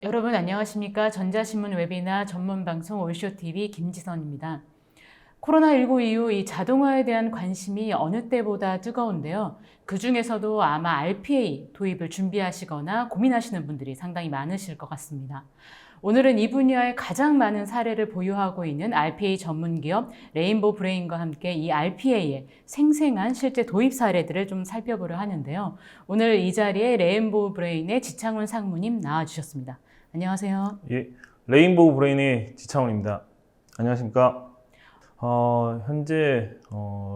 여러분 안녕하십니까? 전자신문 웨비나 전문방송 올쇼TV 김지선입니다. 코로나19 이후 이 자동화에 대한 관심이 어느 때보다 뜨거운데요. 그 중에서도 아마 RPA 도입을 준비하시거나 고민하시는 분들이 상당히 많으실 것 같습니다. 오늘은 이 분야에 가장 많은 사례를 보유하고 있는 RPA 전문 기업 레인보우 브레인과 함께 이 RPA의 생생한 실제 도입 사례들을 좀 살펴보려 하는데요. 오늘 이 자리에 레인보우 브레인의 지창훈 상무님 나와주셨습니다. 안녕하세요. 예, 레인보우 브레인의 지창원입니다. 안녕하십니까? 현재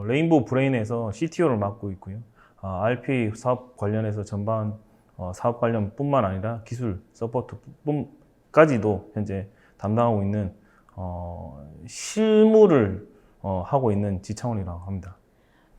레인보우 브레인에서 CTO를 맡고 있고요. RPA 사업 관련해서 전반 사업 관련뿐만 아니라 기술 서포트까지도 현재 담당하고 있는 실무를 하고 있는 지창원이라고 합니다.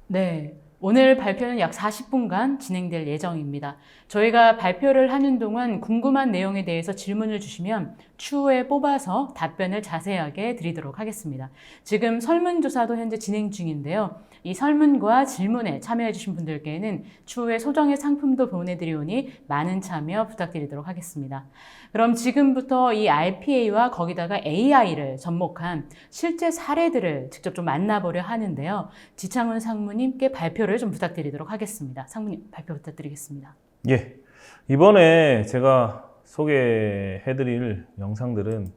네. 오늘 발표는 약 40분간 진행될 예정입니다. 저희가 발표를 하는 동안 궁금한 내용에 대해서 질문을 주시면 추후에 뽑아서 답변을 자세하게 드리도록 하겠습니다. 지금 설문조사도 현재 진행 중인데요. 이 설문과 질문에 참여해주신 분들께는 추후에 소정의 상품도 보내드리오니 많은 참여 부탁드리도록 하겠습니다. 그럼 지금부터 이 RPA와 거기다가 AI를 접목한 실제 사례들을 직접 좀 만나보려 하는데요. 지창훈 상무님께 발표를 좀 부탁드리도록 하겠습니다. 상무님 발표 부탁드리겠습니다. 예, 이번에 제가 소개해드릴 영상들은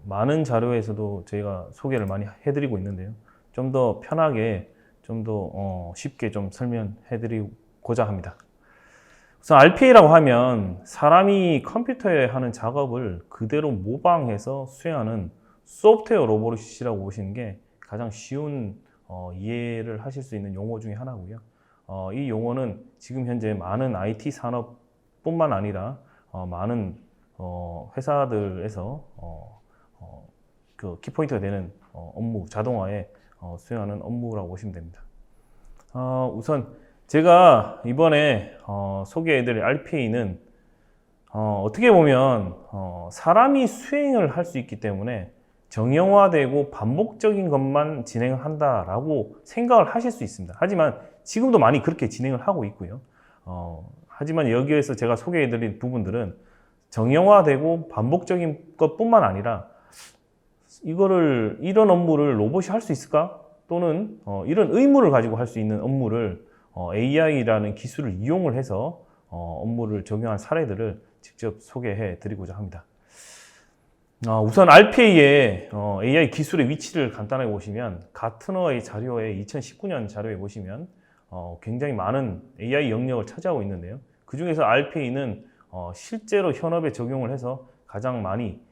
많은 자료에서도 저희가 소개를 많이 해드리고 있는데요. 좀 더 편하게, 좀 더 쉽게 좀 설명해드리고자 합니다. 우선 RPA라고 하면 사람이 컴퓨터에 하는 작업을 그대로 모방해서 수행하는 소프트웨어 로봇이라고 보시는 게 가장 쉬운 이해를 하실 수 있는 용어 중에 하나고요. 이 용어는 지금 현재 많은 IT 산업뿐만 아니라 많은 회사들에서 그 키포인트가 되는 업무, 자동화에 수행하는 업무라고 보시면 됩니다. 우선 제가 이번에 소개해드릴 RPA는 어떻게 보면 사람이 수행을 할 수 있기 때문에 정형화되고 반복적인 것만 진행을 한다라고 생각을 하실 수 있습니다. 하지만 지금도 많이 그렇게 진행을 하고 있고요. 하지만 여기에서 제가 소개해드릴 부분들은 정형화되고 반복적인 것뿐만 아니라 이런 업무를 로봇이 할 수 있을까? 또는 이런 의무를 가지고 할 수 있는 업무를 AI라는 기술을 이용을 해서 업무를 적용한 사례들을 직접 소개해 드리고자 합니다. 우선 RPA의 AI 기술의 위치를 간단하게 보시면 가트너의 자료에 2019년 자료에 보시면 굉장히 많은 AI 영역을 차지하고 있는데요. 그 중에서 RPA는 실제로 현업에 적용을 해서 가장 많이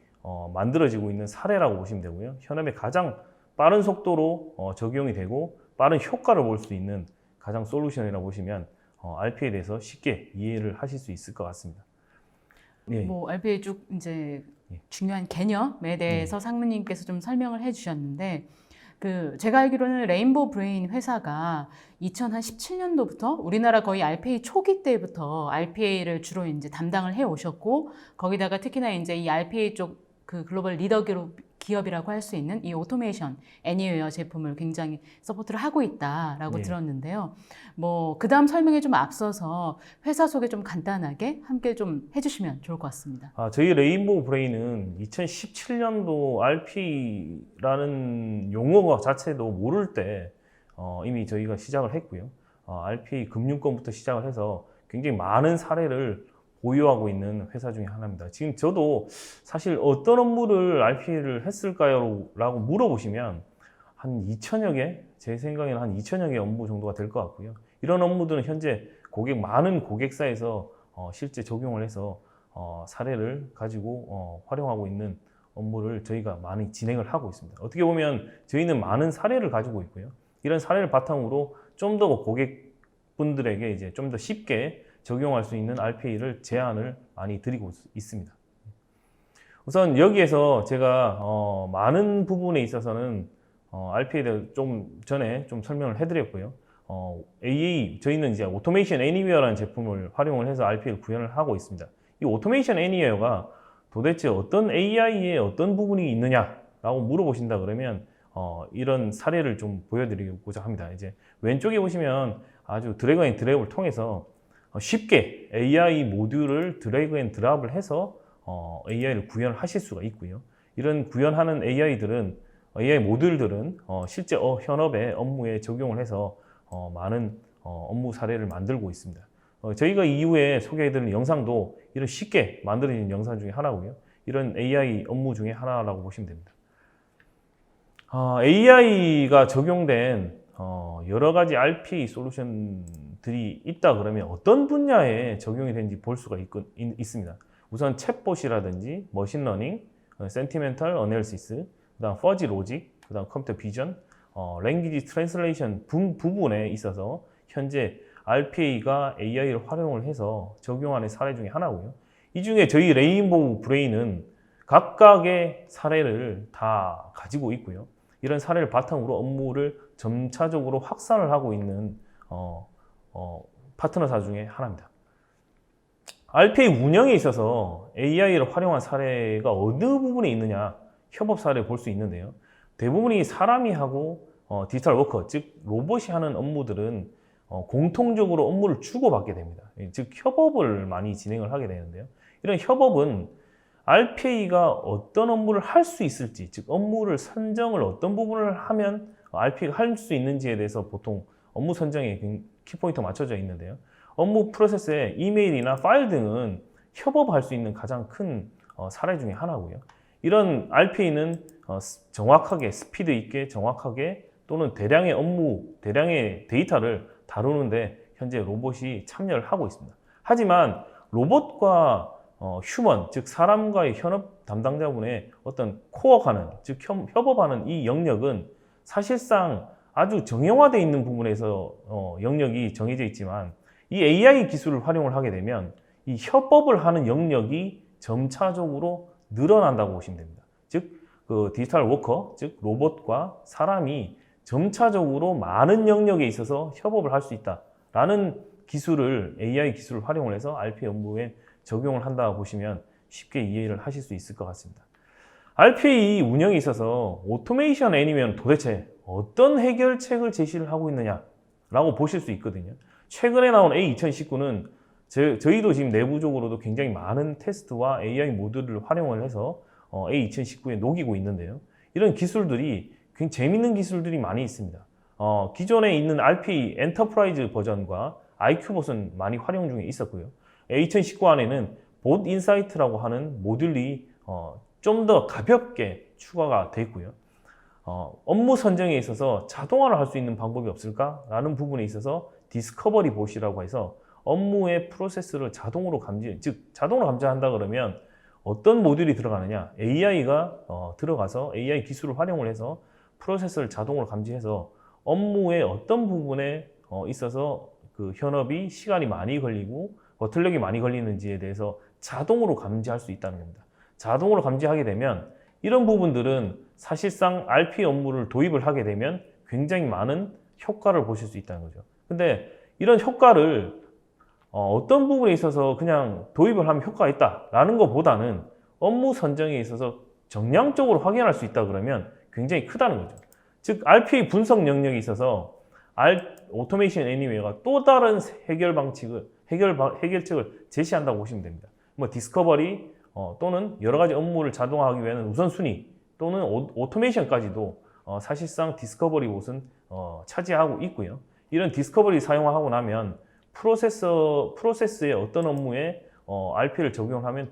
만들어지고 있는 사례라고 보시면 되고요. 현업에 가장 빠른 속도로 적용이 되고 빠른 효과를 볼 수 있는 가장 솔루션이라고 보시면 RPA에 대해서 쉽게 이해를 하실 수 있을 것 같습니다. 예. RPA 쭉 이제 중요한 개념에 대해서 상무님께서 좀 설명을 해주셨는데, 제가 알기로는 레인보우 브레인 회사가 2017년도부터 우리나라 거의 RPA 초기 때부터 RPA를 주로 이제 담당을 해 오셨고, 거기다가 특히나 이제 이 RPA 쪽 글로벌 리더 기업이라고 할 수 있는 이 오토메이션 애니웨어 제품을 굉장히 서포트를 하고 있다라고 들었는데요. 그 다음 설명에 좀 앞서서 회사 소개 좀 간단하게 함께 좀 해주시면 좋을 것 같습니다. 저희 레인보우 브레인은 2017년도 RPA라는 용어 자체도 모를 때 이미 저희가 시작을 했고요. RPA 금융권부터 시작을 해서 굉장히 많은 사례를 보유하고 있는 회사 중에 하나입니다. 지금 저도 사실 어떤 업무를 RPA를 했을까요? 라고 물어보시면 한 2천여 개, 제 생각에는 한 2천여 개 업무 정도가 될 것 같고요. 이런 업무들은 현재 많은 고객사에서 실제 적용을 해서 사례를 가지고 활용하고 있는 업무를 저희가 많이 진행을 하고 있습니다. 어떻게 보면 저희는 많은 사례를 가지고 있고요. 이런 사례를 바탕으로 좀 더 고객분들에게 이제 좀 더 쉽게 적용할 수 있는 RPA를 제안을 많이 드리고 있습니다. 우선 여기에서 제가 많은 부분에 있어서는 RPA에 대해 좀 전에 좀 설명을 해드렸고요. 저희는 이제 오토메이션 애니웨어라는 제품을 활용을 해서 RPA를 구현을 하고 있습니다. 이 오토메이션 애니웨어가 도대체 어떤 AI의 어떤 부분이 있느냐라고 물어보신다 그러면 이런 사례를 좀 보여드리고자 합니다. 이제 왼쪽에 보시면 아주 드래그 앤 드롭을 통해서 쉽게 AI 모듈을 드래그 앤 드랍을 해서 AI를 구현하실 수가 있고요. 이런 구현하는 AI 모듈들은 실제 현업의 업무에 적용을 해서 많은 업무 사례를 만들고 있습니다. 저희가 이후에 소개해드리는 영상도 이런 쉽게 만들어진 영상 중에 하나고요. 이런 AI 업무 중에 하나라고 보시면 됩니다. AI가 적용된 여러 가지 RPA 솔루션들이 있다 그러면 어떤 분야에 적용이 되는지 볼 수가 있습니다. 우선 챗봇이라든지 머신러닝, 센티멘탈 어널리시스, 그다음 퍼지 로직, 그다음 컴퓨터 비전, 랭귀지 트랜슬레이션 부분에 있어서 현재 RPA가 AI를 활용을 해서 적용하는 사례 중에 하나고요. 이 중에 저희 레인보우 브레인은 각각의 사례를 다 가지고 있고요. 이런 사례를 바탕으로 업무를 점차적으로 확산을 하고 있는 파트너사 중에 하나입니다. RPA 운영에 있어서 AI를 활용한 사례가 어느 부분에 있느냐, 협업 사례를 볼 수 있는데요. 대부분이 사람이 하고 디지털 워커, 즉 로봇이 하는 업무들은 공통적으로 업무를 주고받게 됩니다. 즉 협업을 많이 진행을 하게 되는데요. 이런 협업은 RPA가 어떤 업무를 할 수 있을지, 즉 업무를 선정을 어떤 부분을 하면 RPA가 할 수 있는지에 대해서 보통 업무 선정에 키포인트가 맞춰져 있는데요. 업무 프로세스에 이메일이나 파일 등은 협업할 수 있는 가장 큰 사례 중에 하나고요. 이런 RPA는 정확하게, 스피드 있게 정확하게 또는 대량의 데이터를 다루는데 현재 로봇이 참여를 하고 있습니다. 하지만 로봇과 휴먼, 즉 사람과의 현업 담당자분의 어떤 코어하는, 즉 협업하는 이 영역은 사실상 아주 정형화되어 있는 부분에서 영역이 정해져 있지만 이 AI 기술을 활용을 하게 되면 이 협업을 하는 영역이 점차적으로 늘어난다고 보시면 됩니다. 즉, 그 디지털 워커, 즉 로봇과 사람이 점차적으로 많은 영역에 있어서 협업을 할 수 있다라는 기술을 AI 기술을 활용을 해서 RPA 업무에 적용을 한다고 보시면 쉽게 이해를 하실 수 있을 것 같습니다. RPA 운영에 있어서 오토메이션 애니면 도대체 어떤 해결책을 제시를 하고 있느냐라고 보실 수 있거든요. 최근에 나온 A2019는 저희도 지금 내부적으로도 굉장히 많은 테스트와 AI 모듈을 활용을 해서 A2019에 녹이고 있는데요. 이런 기술들이 굉장히 재밌는 기술들이 많이 있습니다. 기존에 있는 RPA 엔터프라이즈 버전과 IQ봇은 많이 활용 중에 있었고요. A2019 안에는 봇 인사이트라고 하는 모듈이 좀 더 가볍게 추가가 됐고요. 업무 선정에 있어서 자동화를 할 수 있는 방법이 없을까라는 부분에 있어서 디스커버리 봇이라고 해서 업무의 프로세스를 자동으로 감지한다 그러면 어떤 모듈이 들어가느냐, AI가 들어가서 AI 기술을 활용을 해서 프로세스를 자동으로 감지해서 업무의 어떤 부분에 있어서 그 현업이 시간이 많이 걸리고 버틀력이 많이 걸리는지에 대해서 자동으로 감지할 수 있다는 겁니다. 자동으로 감지하게 되면 이런 부분들은 사실상 RP 업무를 도입을 하게 되면 굉장히 많은 효과를 보실 수 있다는 거죠. 근데 이런 효과를 어떤 부분에 있어서 그냥 도입을 하면 효과가 있다라는 것보다는 업무 선정에 있어서 정량적으로 확인할 수 있다 그러면 굉장히 크다는 거죠. 즉 RPA 분석 영역에 있어서 오토메이션 애니웨어가 또 다른 해결책을 제시한다고 보시면 됩니다. 뭐 디스커버리 또는 여러 가지 업무를 자동화하기 위한 우선순위 또는 오토메이션까지도 사실상 디스커버리 봇은 차지하고 있고요. 이런 디스커버리 사용하고 나면 프로세스의 어떤 업무에 RPA를 적용하면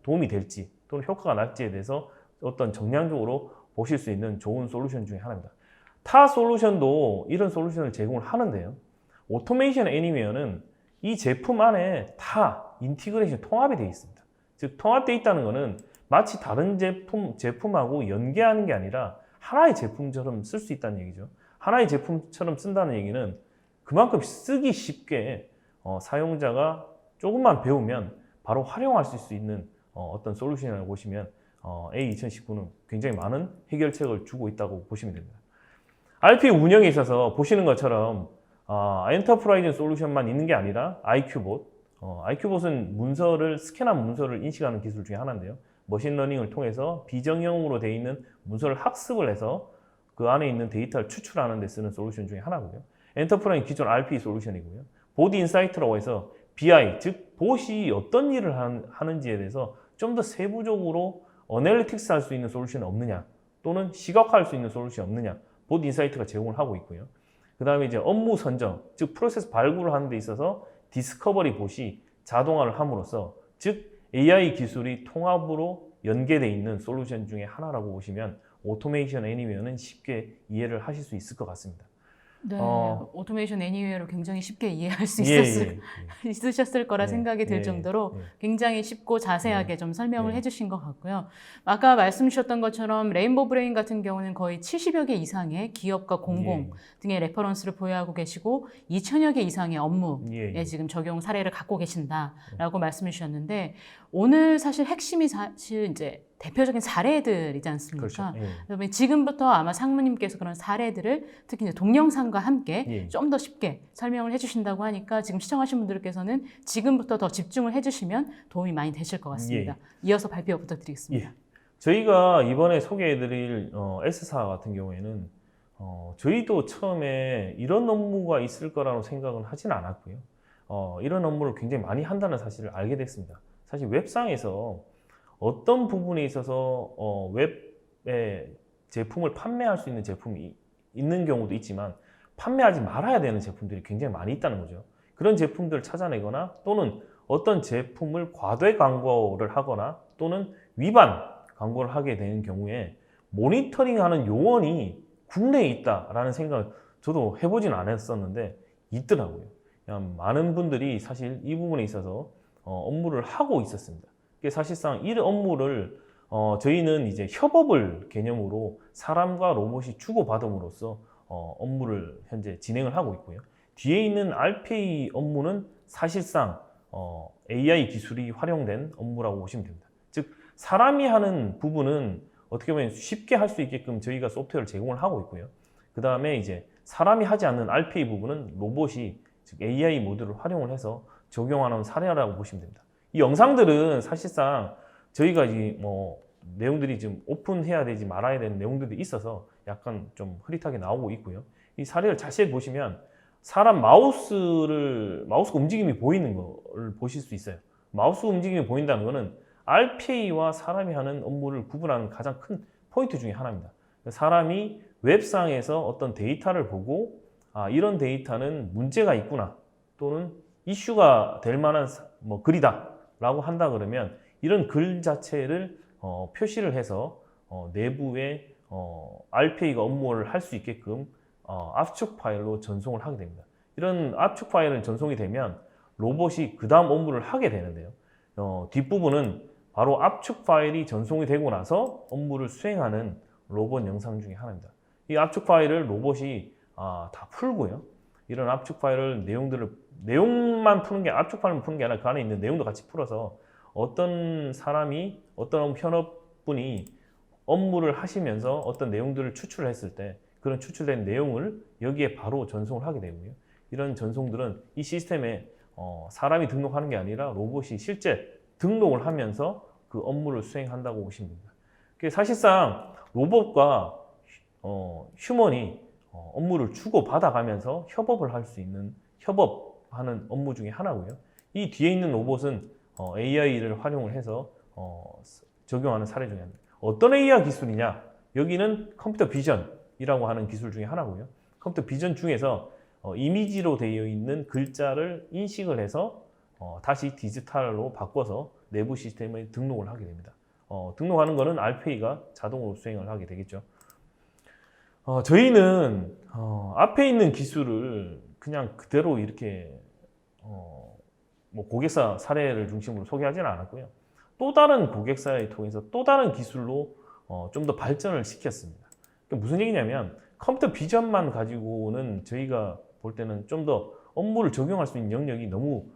도움이 될지 또는 효과가 날지에 대해서 어떤 정량적으로 보실 수 있는 좋은 솔루션 중에 하나입니다. 타 솔루션도 이런 솔루션을 제공을 하는데요. 오토메이션 애니웨어는 이 제품 안에 다 인티그레이션 통합이 되어 있습니다. 즉 통합되어 있다는 것은 마치 다른 제품하고 연계하는 게 아니라 하나의 제품처럼 쓸 수 있다는 얘기죠. 하나의 제품처럼 쓴다는 얘기는 그만큼 쓰기 쉽게 사용자가 조금만 배우면 바로 활용할 수 있는 어떤 솔루션이라고 보시면 A2019는 굉장히 많은 해결책을 주고 있다고 보시면 됩니다. RPA 운영에 있어서 보시는 것처럼 엔터프라이즈 솔루션만 있는 게 아니라 IQ봇, IQ봇은 스캔한 문서를 인식하는 기술 중에 하나인데요. 머신러닝을 통해서 비정형으로 되어 있는 문서를 학습을 해서 그 안에 있는 데이터를 추출하는 데 쓰는 솔루션 중에 하나고요. 엔터프라이즈 기존 RPA 솔루션이고요. 보드 인사이트라고 해서 BI, 즉 봇이 어떤 일을 하는지에 대해서 좀 더 세부적으로 어널리틱스 할 수 있는 솔루션이 없느냐, 또는 시각화할 수 있는 솔루션이 없느냐, 봇 인사이트가 제공을 하고 있고요. 그 다음에 이제 업무 선정, 즉 프로세스 발굴을 하는 데 있어서 디스커버리 봇이 자동화를 함으로써, 즉 AI 기술이 통합으로 연계되어 있는 솔루션 중에 하나라고 보시면 오토메이션 애니웨어는 쉽게 이해를 하실 수 있을 것 같습니다. 네, 오토메이션 애니웨어를 굉장히 쉽게 이해할 수 예, 있으셨을 거라 예, 생각이 들 예, 정도로 예. 굉장히 쉽고 자세하게 좀 설명을 예. 해주신 것 같고요. 아까 말씀 주셨던 것처럼 레인보우 브레인 같은 경우는 거의 70여 개 이상의 기업과 공공 등의 레퍼런스를 보유하고 계시고 2천여 개 이상의 업무에 지금 적용 사례를 갖고 계신다라고 말씀해 주셨는데, 오늘 사실 핵심이 사실 이제 대표적인 사례들이지 않습니까? 그렇죠. 그러면 지금부터 아마 상무님께서 그런 사례들을 특히 이제 동영상과 함께 좀 더 쉽게 설명을 해주신다고 하니까 지금 시청하신 분들께서는 지금부터 더 집중을 해주시면 도움이 많이 되실 것 같습니다. 이어서 발표 부탁드리겠습니다. 저희가 이번에 소개해드릴 S사 같은 경우에는 저희도 처음에 이런 업무가 있을 거라고 생각은 하진 않았고요. 이런 업무를 굉장히 많이 한다는 사실을 알게 됐습니다. 사실 웹상에서 어떤 부분에 있어서 웹에 제품을 판매할 수 있는 제품이 있는 경우도 있지만 판매하지 말아야 되는 제품들이 굉장히 많이 있다는 거죠. 그런 제품들을 찾아내거나 또는 어떤 제품을 과대 광고를 하거나 또는 위반 광고를 하게 되는 경우에 모니터링하는 요원이 국내에 있다라는 생각을 저도 해보진 않았었는데 있더라고요. 많은 분들이 사실 이 부분에 있어서 업무를 하고 있었습니다. 사실상 이 업무를 저희는 이제 협업을 개념으로 사람과 로봇이 주고받음으로써 업무를 현재 진행을 하고 있고요. 뒤에 있는 RPA 업무는 사실상 AI 기술이 활용된 업무라고 보시면 됩니다. 즉 사람이 하는 부분은 어떻게 보면 쉽게 할 수 있게끔 저희가 소프트웨어를 제공을 하고 있고요. 그 다음에 이제 사람이 하지 않는 RPA 부분은 로봇이 즉 AI 모드를 활용을 해서 적용하는 사례라고 보시면 됩니다. 이 영상들은 사실상 저희가 이 내용들이 좀 오픈해야 되지 말아야 되는 내용들이 있어서 약간 좀 흐릿하게 나오고 있고요. 이 사례를 자세히 보시면 사람 마우스가 움직임이 보이는 걸 보실 수 있어요. 마우스 움직임이 보인다는 것은 RPA와 사람이 하는 업무를 구분하는 가장 큰 포인트 중에 하나입니다. 사람이 웹상에서 어떤 데이터를 보고 이런 데이터는 문제가 있구나 또는 이슈가 될 만한 글이다 라고 한다 그러면 이런 글 자체를 표시를 해서 내부에 RPA가 업무를 할 수 있게끔 압축 파일로 전송을 하게 됩니다. 이런 압축 파일은 전송이 되면 로봇이 그 다음 업무를 하게 되는데요. 뒷부분은 바로 압축 파일이 전송이 되고 나서 업무를 수행하는 로봇 영상 중에 하나입니다. 이 압축 파일을 로봇이 다 풀고요. 이런 압축 파일을 내용만 푸는 게 압축 파일만 푸는 게 아니라 그 안에 있는 내용도 같이 풀어서 어떤 사람이 어떤 현업분이 업무를 하시면서 어떤 내용들을 추출을 했을 때 그런 추출된 내용을 여기에 바로 전송을 하게 되고요. 이런 전송들은 이 시스템에 사람이 등록하는 게 아니라 로봇이 실제 등록을 하면서 그 업무를 수행한다고 보시면 됩니다. 사실상 로봇과 휴먼이 업무를 주고받아가면서 협업을 할 수 있는 협업하는 업무 중에 하나고요. 이 뒤에 있는 로봇은 AI를 활용을 해서 적용하는 사례 중에 하나입니다. 어떤 AI 기술이냐? 여기는 컴퓨터 비전이라고 하는 기술 중에 하나고요. 컴퓨터 비전 중에서 이미지로 되어 있는 글자를 인식을 해서 다시 디지털로 바꿔서 내부 시스템에 등록을 하게 됩니다. 등록하는 것은 RPA가 자동으로 수행을 하게 되겠죠. 저희는 앞에 있는 기술을 그냥 그대로 이렇게 고객사 사례를 중심으로 소개하지는 않았고요. 또 다른 고객사에 통해서 또 다른 기술로 좀 더 발전을 시켰습니다. 무슨 얘기냐면 컴퓨터 비전만 가지고는 저희가 볼 때는 좀 더 업무를 적용할 수 있는 영역이 너무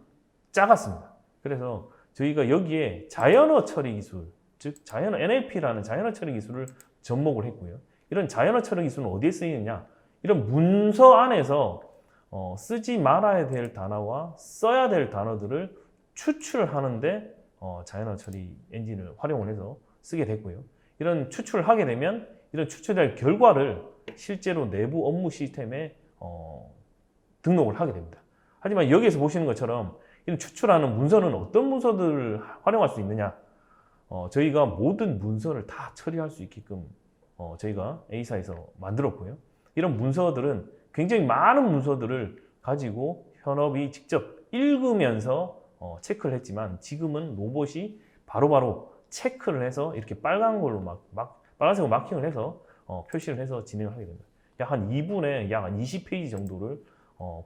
작았습니다. 그래서 저희가 여기에 자연어 처리 기술, 즉 NLP라는 자연어 처리 기술을 접목을 했고요. 이런 자연어 처리 기술은 어디에 쓰이느냐? 이런 문서 안에서 쓰지 말아야 될 단어와 써야 될 단어들을 추출하는데 자연어 처리 엔진을 활용을 해서 쓰게 됐고요. 이런 추출을 하게 되면 이런 추출될 결과를 실제로 내부 업무 시스템에 등록을 하게 됩니다. 하지만 여기에서 보시는 것처럼 이런 추출하는 문서는 어떤 문서들을 활용할 수 있느냐? 저희가 모든 문서를 다 처리할 수 있게끔 저희가 A사에서 만들었고요. 이런 문서들은 굉장히 많은 문서들을 가지고 현업이 직접 읽으면서 체크를 했지만 지금은 로봇이 바로바로 체크를 해서 이렇게 빨간 걸로 빨간색으로 마킹을 해서 표시를 해서 진행을 하게 됩니다. 약 한 2분에 약 한 20페이지 정도를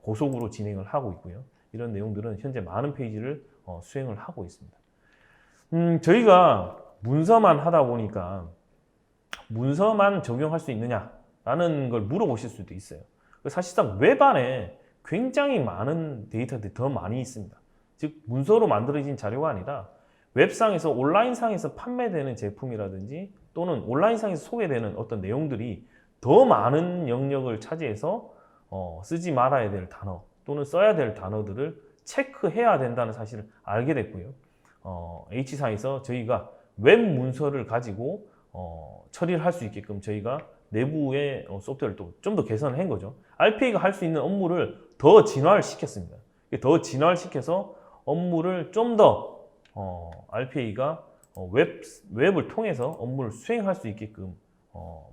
고속으로 진행을 하고 있고요. 이런 내용들은 현재 많은 페이지를 수행을 하고 있습니다. 저희가 문서만 하다 보니까 문서만 적용할 수 있느냐라는 걸 물어보실 수도 있어요. 사실상 웹 안에 굉장히 많은 데이터들이 더 많이 있습니다. 즉 문서로 만들어진 자료가 아니라 웹상에서 온라인상에서 판매되는 제품이라든지 또는 온라인상에서 소개되는 어떤 내용들이 더 많은 영역을 차지해서 쓰지 말아야 될 단어 또는 써야 될 단어들을 체크해야 된다는 사실을 알게 됐고요. H사에서 저희가 웹 문서를 가지고 처리를 할 수 있게끔 저희가 내부의 소프트웨어를 또 좀 더 개선을 한 거죠. RPA가 할 수 있는 업무를 더 진화를 시켰습니다. 더 진화를 시켜서 업무를 좀 더 RPA가 웹을 통해서 업무를 수행할 수 있게끔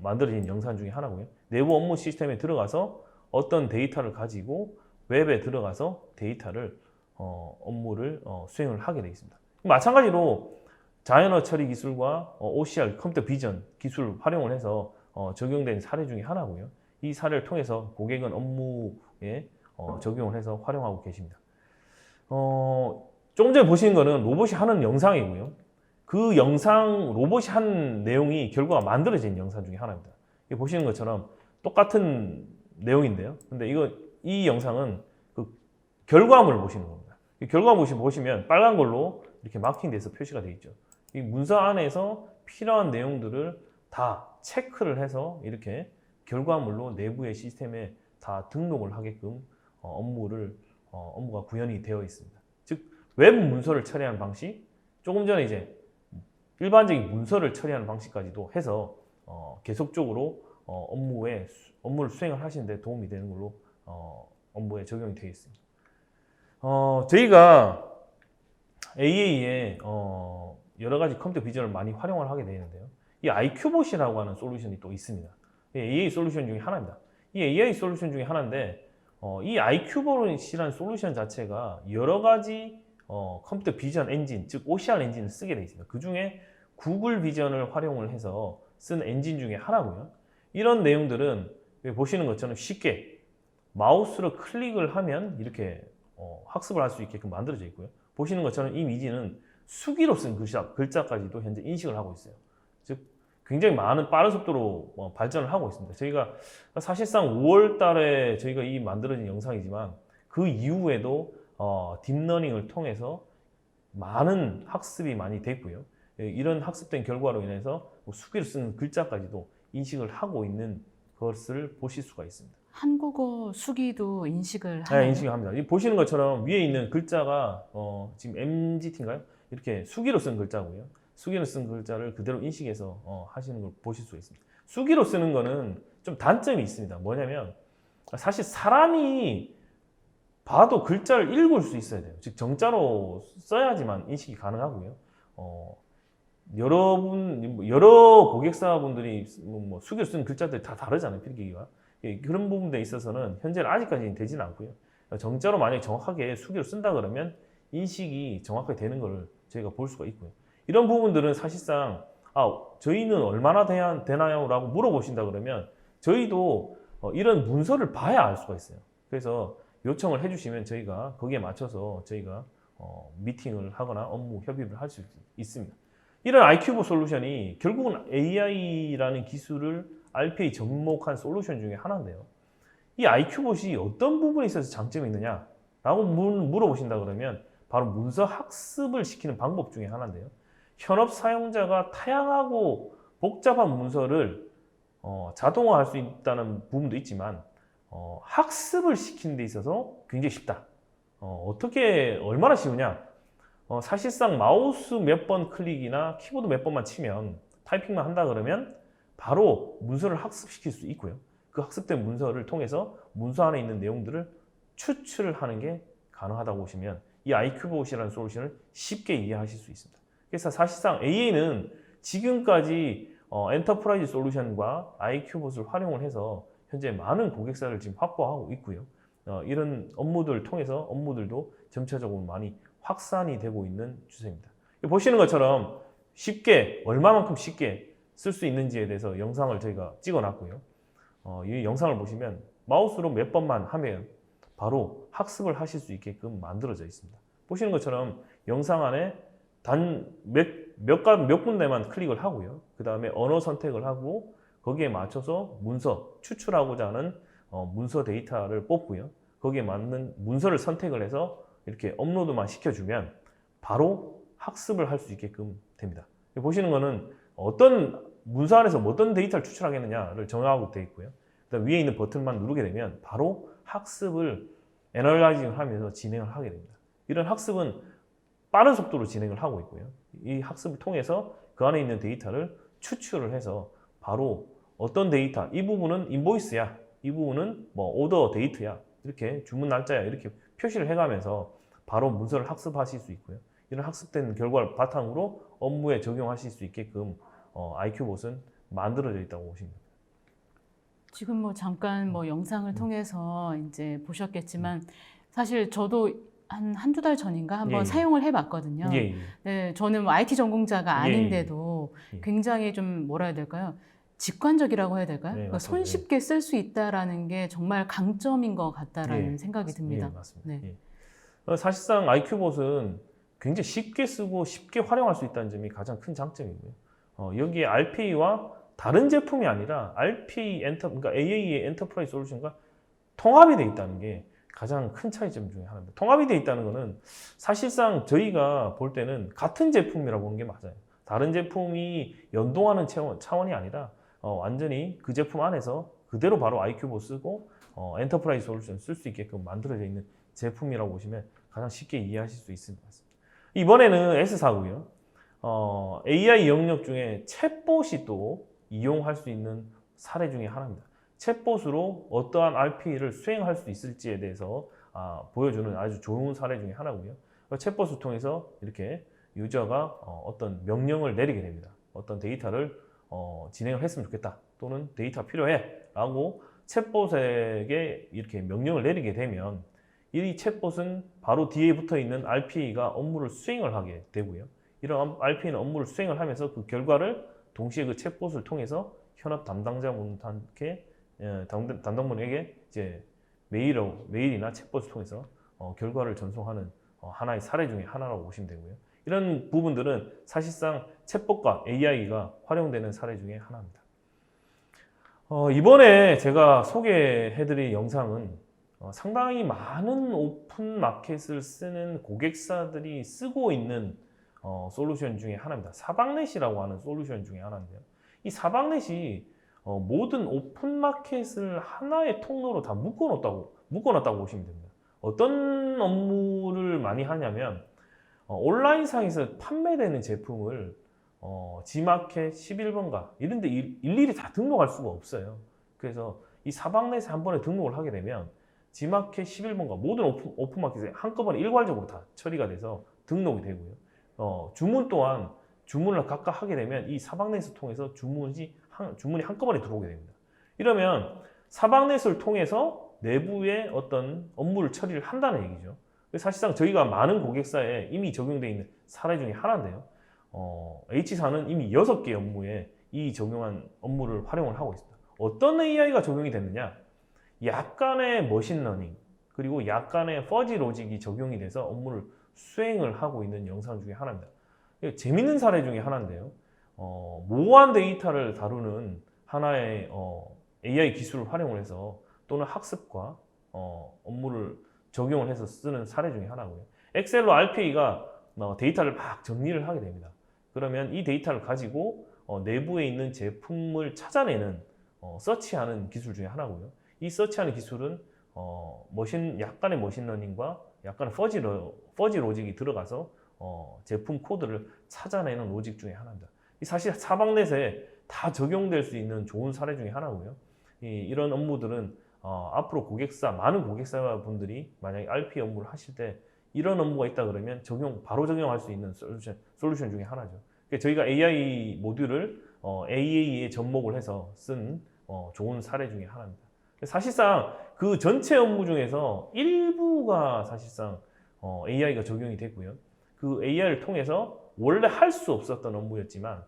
만들어진 영상 중에 하나고요. 내부 업무 시스템에 들어가서 어떤 데이터를 가지고 웹에 들어가서 데이터를 업무를 수행을 하게 되어 있습니다. 마찬가지로 자연어 처리 기술과 OCR 컴퓨터 비전 기술을 활용을 해서 적용된 사례 중에 하나고요. 이 사례를 통해서 고객은 업무에 적용을 해서 활용하고 계십니다. 조금 전에 보시는 거는 로봇이 하는 영상이고요. 그 영상 로봇이 한 내용이 결과가 만들어진 영상 중에 하나입니다. 보시는 것처럼 똑같은 내용인데요. 근데 이 영상은 그 결과물을 보시는 겁니다. 이 결과물 보시면 빨간 걸로 이렇게 마킹돼서 표시가 되어 있죠. 이 문서 안에서 필요한 내용들을 다 체크를 해서 이렇게 결과물로 내부의 시스템에 다 등록을 하게끔 업무가 구현이 되어 있습니다. 즉 웹 문서를 처리하는 방식, 조금 전에 이제 일반적인 문서를 처리하는 방식까지도 해서 계속적으로 업무를 수행을 하시는 데 도움이 되는 걸로 업무에 적용이 되어 있습니다. 저희가 AA에 여러 가지 컴퓨터 비전을 많이 활용을 하게 되는데요. 이 IQ봇이라고 하는 솔루션이 또 있습니다. 이 AA 솔루션 중에 하나입니다. 이 AI 솔루션 중에 하나인데 이 IQ봇이라는 솔루션 자체가 여러 가지 컴퓨터 비전 엔진, 즉 OCR 엔진을 쓰게 되어 있습니다. 그 중에 구글 비전을 활용을 해서 쓴 엔진 중에 하나고요. 이런 내용들은 보시는 것처럼 쉽게 마우스로 클릭을 하면 이렇게 학습을 할 수 있게끔 만들어져 있고요. 보시는 것처럼 이 이미지는 수기로 쓴 글자까지도 현재 인식을 하고 있어요. 즉 굉장히 많은 빠른 속도로 발전을 하고 있습니다. 저희가 사실상 5월 달에 저희가 이 만들어진 영상이지만 그 이후에도 딥러닝을 통해서 많은 학습이 많이 됐고요. 이런 학습된 결과로 인해서 수기로 쓰는 글자까지도 인식을 하고 있는 것을 보실 수가 있습니다. 한국어 수기도 인식을 네, 하나요? 인식을 합니다. 보시는 것처럼 위에 있는 글자가 지금 MGT인가요? 이렇게 수기로 쓴 글자고요. 수기로 쓴 글자를 그대로 인식해서 하시는 걸 보실 수가 있습니다. 수기로 쓰는 거는 좀 단점이 있습니다. 뭐냐면 사실 사람이 봐도 글자를 읽을 수 있어야 돼요. 즉 정자로 써야지만 인식이 가능하고요. 여러 고객사분들이 수기로 쓰는 글자들이 다 다르잖아요. 필기가. 그런 부분에 있어서는 현재는 아직까지는 되지는 않고요. 정자로 만약에 정확하게 수기로 쓴다 그러면 인식이 정확하게 되는 걸 저희가 볼 수가 있고요. 이런 부분들은 사실상 저희는 얼마나 되나요? 라고 물어보신다 그러면 저희도 이런 문서를 봐야 알 수가 있어요. 그래서 요청을 해주시면 저희가 거기에 맞춰서 저희가 미팅을 하거나 업무 협의를 할 수 있습니다. 이런 IQ봇 솔루션이 결국은 AI라는 기술을 RPA 접목한 솔루션 중에 하나인데요. 이 IQ봇이 어떤 부분에 있어서 장점이 있느냐라고 물어보신다 그러면 바로 문서 학습을 시키는 방법 중에 하나인데요. 현업 사용자가 다양하고 복잡한 문서를 자동화할 수 있다는 부분도 있지만 학습을 시키는 데 있어서 굉장히 쉽다. 얼마나 쉬우냐? 사실상 마우스 몇 번 클릭이나 키보드 몇 번만 치면 타이핑만 한다 그러면 바로 문서를 학습시킬 수 있고요. 그 학습된 문서를 통해서 문서 안에 있는 내용들을 추출을 하는 게 가능하다고 보시면 이 IQ봇이라는 솔루션을 쉽게 이해하실 수 있습니다. 그래서 사실상 AA는 지금까지 엔터프라이즈 솔루션과 IQ봇을 활용을 해서 현재 많은 고객사를 지금 확보하고 있고요. 이런 업무들을 통해서 업무들도 점차적으로 많이 확산이 되고 있는 추세입니다. 보시는 것처럼 쉽게, 얼마만큼 쉽게 쓸 수 있는지에 대해서 영상을 저희가 찍어놨고요. 이 영상을 보시면 마우스로 몇 번만 하면 바로 학습을 하실 수 있게끔 만들어져 있습니다. 보시는 것처럼 영상 안에 단 몇 군데만 클릭을 하고요. 그 다음에 언어 선택을 하고 거기에 맞춰서 문서, 추출하고자 하는 문서 데이터를 뽑고요. 거기에 맞는 문서를 선택을 해서 이렇게 업로드만 시켜주면 바로 학습을 할 수 있게끔 됩니다. 보시는 거는 어떤 문서 안에서 어떤 데이터를 추출하겠느냐를 정하고 되어 있고요. 그다음 위에 있는 버튼만 누르게 되면 바로 학습을 애널라이징을 하면서 진행을 하게 됩니다. 이런 학습은 빠른 속도로 진행을 하고 있고요. 이 학습을 통해서 그 안에 있는 데이터를 추출을 해서 바로 어떤 데이터, 이 부분은 인보이스야, 이 부분은 뭐 오더 데이트야, 이렇게 주문 날짜야, 이렇게 표시를 해가면서 바로 문서를 학습하실 수 있고요. 이런 학습된 결과를 바탕으로 업무에 적용하실 수 있게끔 IQ봇은 만들어져 있다고 보시면 됩니다. 지금 뭐 잠깐 뭐 영상을 통해서 이제 보셨겠지만 사실 저도 한두 달 전인가 한번 예. 사용을 해봤거든요. 예. 네, 저는 뭐 IT 전공자가 아닌데도 예. 굉장히 좀 뭐라 해야 될까요? 직관적이라고 해야 될까요? 네, 그러니까 맞습니다. 손쉽게 쓸 수 있다라는 게 정말 강점인 것 같다라는 예. 생각이 듭니다. 예, 맞습니다. 네. 예. 사실상 IQ봇은 굉장히 쉽게 쓰고 쉽게 활용할 수 있다는 점이 가장 큰 장점이고요. 여기에 RPA와 다른 제품이 아니라 그러니까 AA의 엔터프라이즈 솔루션과 통합이 되어 있다는 게 가장 큰 차이점 중에 하나입니다. 통합이 되어 있다는 것은 사실상 저희가 볼 때는 같은 제품이라고 보는 게 맞아요. 다른 제품이 연동하는 차원이 아니라 완전히 그 제품 안에서 그대로 바로 IQ봇 쓰고 엔터프라이즈 솔루션 쓸 수 있게끔 만들어져 있는 제품이라고 보시면 가장 쉽게 이해하실 수 있을 것 같습니다. 이번에는 S사고요. AI 영역 중에 챗봇이 또 이용할 수 있는 사례 중에 하나입니다. 챗봇으로 어떠한 RPA를 수행할 수 있을지에 대해서 보여주는 아주 좋은 사례 중에 하나고요. 챗봇을 통해서 이렇게 유저가 어떤 명령을 내리게 됩니다. 어떤 데이터를 진행을 했으면 좋겠다, 또는 데이터 필요해 라고 챗봇에게 이렇게 명령을 내리게 되면 이 챗봇은 바로 뒤에 붙어 있는 RPA가 업무를 수행을 하게 되고요. 이런 RPA는 업무를 수행을 하면서 그 결과를 동시에 그 챗봇을 통해서 현업 담당분에게 이제 메일이나 챗봇을 통해서 결과를 전송하는 하나의 사례 중에 하나라고 보시면 되고요. 이런 부분들은 사실상 챗봇과 AI가 활용되는 사례 중에 하나입니다. 이번에 제가 소개해드릴 영상은 상당히 많은 오픈 마켓을 쓰는 고객사들이 쓰고 있는 솔루션 중에 하나입니다. 사방넷이라고 하는 솔루션 중에 하나인데요. 이 사방넷이 모든 오픈 마켓을 하나의 통로로 다 묶어놨다고 보시면 됩니다. 어떤 업무를 많이 하냐면 온라인상에서 판매되는 제품을 G마켓 11번가 이런 데 일일이 다 등록할 수가 없어요. 그래서 이 사방넷에 한 번에 등록을 하게 되면 G마켓 11번가 모든 오픈마켓에 한꺼번에 일괄적으로 다 처리가 돼서 등록이 되고요. 주문 또한 주문을 각각 하게 되면 이 사방넷을 통해서 주문이 한꺼번에 들어오게 됩니다. 이러면 사방넷을 통해서 내부의 어떤 업무를 처리를 한다는 얘기죠. 사실상 저희가 많은 고객사에 이미 적용되어 있는 사례 중에 하나인데요. H사는 이미 6개 업무에 이 적용한 업무를 활용을 하고 있습니다. 어떤 AI가 적용이 됐느냐? 약간의 머신러닝 그리고 약간의 퍼지 로직이 적용이 돼서 업무를 수행을 하고 있는 영상 중에 하나입니다. 재밌는 사례 중에 하나인데요. 모호한 데이터를 다루는 하나의 AI 기술을 활용을 해서 또는 학습과 업무를 적용을 해서 쓰는 사례 중에 하나고요. 엑셀로 RPA가 데이터를 막 정리를 하게 됩니다. 그러면 이 데이터를 가지고 내부에 있는 제품을 찾아내는 서치하는 기술 중에 하나고요. 이 서치하는 기술은 약간의 머신러닝과 약간의 퍼지 로직이 들어가서 제품 코드를 찾아내는 로직 중에 하나입니다. 사실 사방넷에 다 적용될 수 있는 좋은 사례 중에 하나고요. 이런 업무들은 앞으로 많은 고객사분들이 만약에 RPA 업무를 하실 때 이런 업무가 있다 그러면 바로 적용할 수 있는 솔루션 중에 하나죠. 그러니까 저희가 AI 모듈을 AA에 접목을 해서 쓴 좋은 사례 중에 하나입니다. 사실상 그 전체 업무 중에서 일부가 사실상 AI가 적용이 됐고요. 그 AI를 통해서 원래 할 수 없었던 업무였지만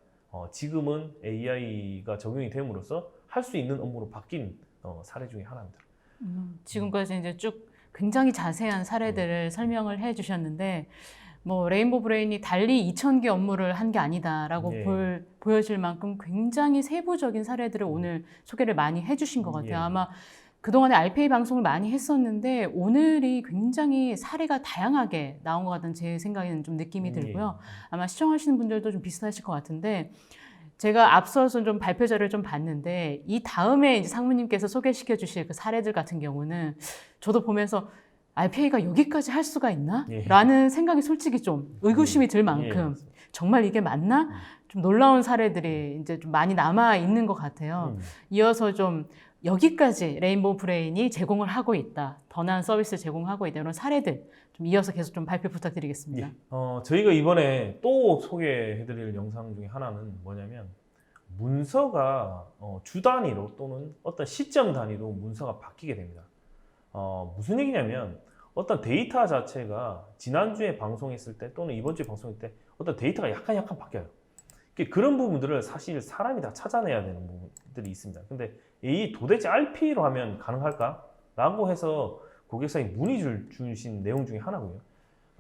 지금은 AI가 적용이 됨으로써 할 수 있는 업무로 바뀐 사례 중에 하나입니다. 지금까지 이제 쭉 굉장히 자세한 사례들을 설명을 해주셨는데, 뭐 레인보우 브레인이 달리 2,000개 업무를 한 게 아니다라고 보여질 만큼 굉장히 세부적인 사례들을 오늘 소개를 많이 해주신 것 같아요. 아마 그동안에 RPA 방송을 많이 했었는데 오늘이 굉장히 사례가 다양하게 나온 것 같다는 제 생각에는 좀 느낌이 들고요. 아마 시청하시는 분들도 좀 비슷하실 것 같은데, 제가 앞서서 좀 발표 자료를 좀 봤는데 이 다음에 이제 상무님께서 소개시켜 주실 그 사례들 같은 경우는 저도 보면서 RPA가 여기까지 할 수가 있나? 라는 생각이 솔직히 좀 의구심이 들 만큼 정말 이게 맞나? 좀 놀라운 사례들이 이제 좀 많이 남아 있는 것 같아요. 이어서 좀 여기까지 레인보우 브레인이 제공을 하고 있다, 더 나은 서비스를 제공하고 있다, 이런 사례들 좀 이어서 계속 좀 발표 부탁드리겠습니다. 저희가 이번에 또 소개해드릴 영상 중에 하나는 뭐냐면, 문서가 주 단위로 또는 어떤 시점 단위로 문서가 바뀌게 됩니다. 무슨 얘기냐면, 어떤 데이터 자체가 지난주에 방송했을 때 또는 이번 주에 방송했을 때 어떤 데이터가 약간 바뀌어요. 그런 부분들을 사실 사람이 다 찾아내야 되는 부분들이 있습니다. 근데 이 도대체 RPA로 하면 가능할까? 라고 해서 고객사에 문의 주신 내용 중에 하나고요.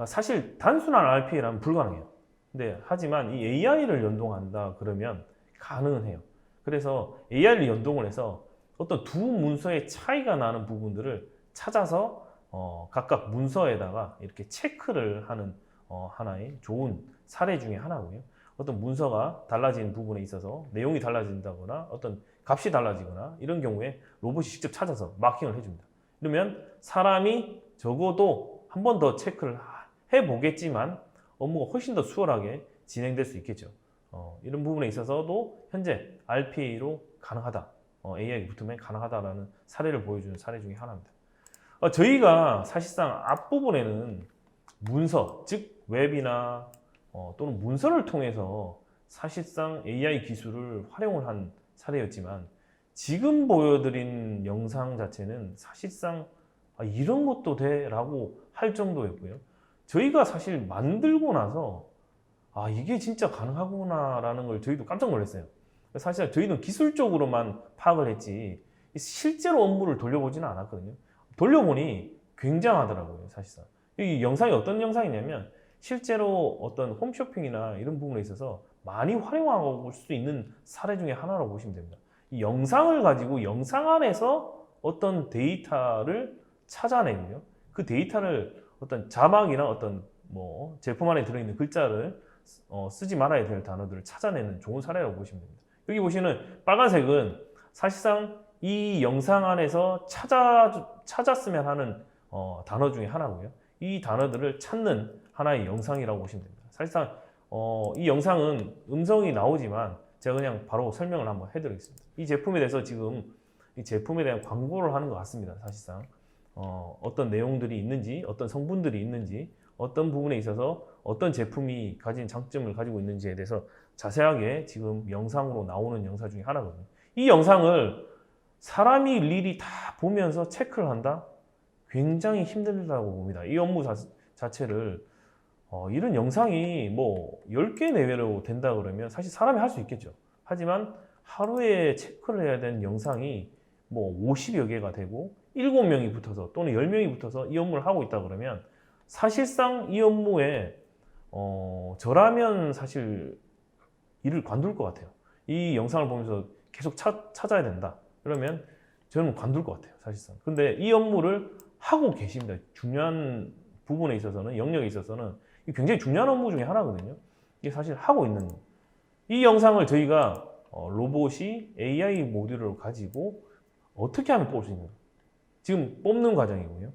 사실 단순한 RPA라면 불가능해요. 근데 하지만 이 AI를 연동한다 그러면 가능은 해요. 그래서 AI를 연동을 해서 어떤 두 문서의 차이가 나는 부분들을 찾아서 각각 문서에다가 이렇게 체크를 하는 하나의 좋은 사례 중에 하나고요. 어떤 문서가 달라진 부분에 있어서 내용이 달라진다거나 어떤 값이 달라지거나 이런 경우에 로봇이 직접 찾아서 마킹을 해줍니다. 그러면 사람이 적어도 한 번 더 체크를 해보겠지만 업무가 훨씬 더 수월하게 진행될 수 있겠죠. 이런 부분에 있어서도 현재 RPA로 가능하다, AI가 붙으면 가능하다라는 사례를 보여주는 사례 중에 하나입니다. 저희가 사실상 앞부분에는 문서, 즉 웹이나 또는 문서를 통해서 사실상 AI 기술을 활용을 한 사례였지만, 지금 보여드린 영상 자체는 사실상 이런 것도 돼? 라고 할 정도였고요. 저희가 사실 만들고 나서 이게 진짜 가능하구나 라는 걸 저희도 깜짝 놀랐어요. 사실 저희는 기술적으로만 파악을 했지 실제로 업무를 돌려보지는 않았거든요. 돌려보니 굉장하더라고요. 사실상 이 영상이 어떤 영상이냐면, 실제로 어떤 홈쇼핑이나 이런 부분에 있어서 많이 활용하고 볼 수 있는 사례 중에 하나라고 보시면 됩니다. 이 영상을 가지고 영상 안에서 어떤 데이터를 찾아내고요. 그 데이터를 어떤 자막이나 어떤 제품 안에 들어있는 글자를 쓰지 말아야 될 단어들을 찾아내는 좋은 사례라고 보시면 됩니다. 여기 보시는 빨간색은 사실상 이 영상 안에서 찾았으면 하는 단어 중에 하나고요. 이 단어들을 찾는 하나의 영상이라고 보시면 됩니다. 사실상 이 영상은 음성이 나오지만 제가 그냥 바로 설명을 한번 해드리겠습니다. 이 제품에 대해서 지금 이 제품에 대한 광고를 하는 것 같습니다. 사실상 어떤 내용들이 있는지, 어떤 성분들이 있는지, 어떤 부분에 있어서 어떤 제품이 가진 장점을 가지고 있는지에 대해서 자세하게 지금 영상으로 나오는 영상 중에 하나거든요. 이 영상을 사람이 일일이 다 보면서 체크를 한다? 굉장히 힘들다고 봅니다. 이 업무 자체를 이런 영상이 10개 내외로 된다 그러면 사실 사람이 할 수 있겠죠. 하지만 하루에 체크를 해야 되는 영상이 50여 개가 되고 7명이 붙어서 또는 10명이 붙어서 이 업무를 하고 있다 그러면 사실상 이 업무에 저라면 사실 일을 관둘 것 같아요. 이 영상을 보면서 계속 찾아야 된다 그러면 저는 관둘 것 같아요. 사실상. 근데 이 업무를 하고 계십니다. 중요한 부분에 있어서는, 영역에 있어서는 굉장히 중요한 업무 중에 하나거든요. 이게 사실 하고 있는 이 영상을 저희가 로봇이 AI 모듈을 가지고 어떻게 하면 뽑을 수 있는가, 지금 뽑는 과정이고요.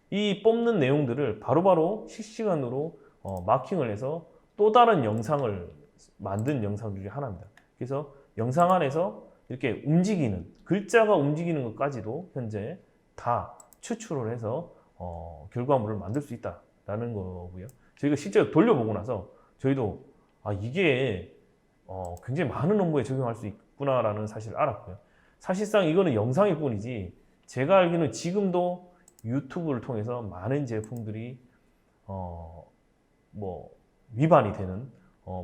이 뽑는 내용들을 바로바로 실시간으로 마킹을 해서 또 다른 영상을 만든 영상 중에 하나입니다. 그래서 영상 안에서 이렇게 움직이는, 글자가 움직이는 것까지도 현재 다 추출을 해서 결과물을 만들 수 있다 있다라는 거고요. 저희가 실제로 돌려보고 나서 저희도 이게 굉장히 많은 업무에 적용할 수 있구나라는 사실을 알았고요. 사실상 이거는 영상일 뿐이지 제가 알기로는 지금도 유튜브를 통해서 많은 제품들이 뭐 위반이 되는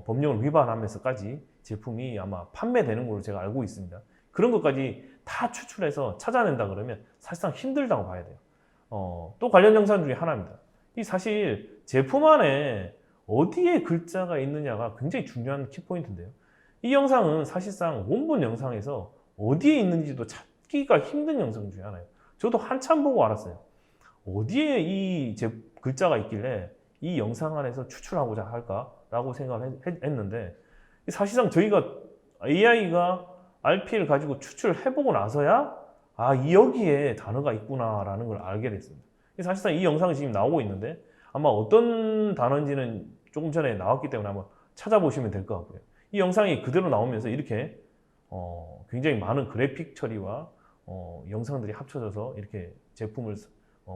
법령을 위반하면서까지 제품이 아마 판매되는 걸로 제가 알고 있습니다. 그런 것까지 다 추출해서 찾아낸다 그러면 사실상 힘들다고 봐야 돼요. 또 관련 영상 중에 하나입니다. 이 사실 제품 안에 어디에 글자가 있느냐가 굉장히 중요한 키포인트인데요. 이 영상은 사실상 원본 영상에서 어디에 있는지도 찾기가 힘든 영상 중에 하나예요. 저도 한참 보고 알았어요. 어디에 이 글자가 있길래 이 영상 안에서 추출하고자 할까라고 생각을 했는데 사실상 저희가 AI가 RP를 가지고 추출해보고 나서야 여기에 단어가 있구나라는 걸 알게 됐습니다. 사실상 이 영상이 지금 나오고 있는데 아마 어떤 단어인지는 조금 전에 나왔기 때문에 한번 찾아보시면 될 것 같고요. 이 영상이 그대로 나오면서 이렇게 굉장히 많은 그래픽 처리와 영상들이 합쳐져서 이렇게 제품을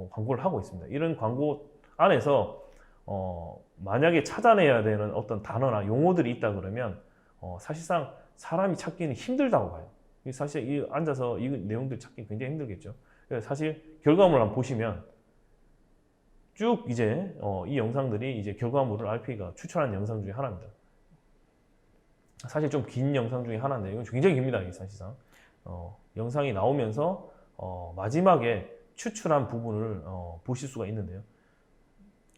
광고를 하고 있습니다. 이런 광고 안에서 만약에 찾아내야 되는 어떤 단어나 용어들이 있다 그러면 사실상 사람이 찾기는 힘들다고 봐요. 사실 앉아서 이 내용들 찾기 굉장히 힘들겠죠. 사실 결과물을 한번 보시면 쭉 이제 이 영상들이 이제 결과물을 RP가 추출한 영상 중에 하나입니다. 사실 좀 긴 영상 중에 하나인데 이건 굉장히 깁니다. 사실상 영상이 나오면서 마지막에 추출한 부분을 보실 수가 있는데요.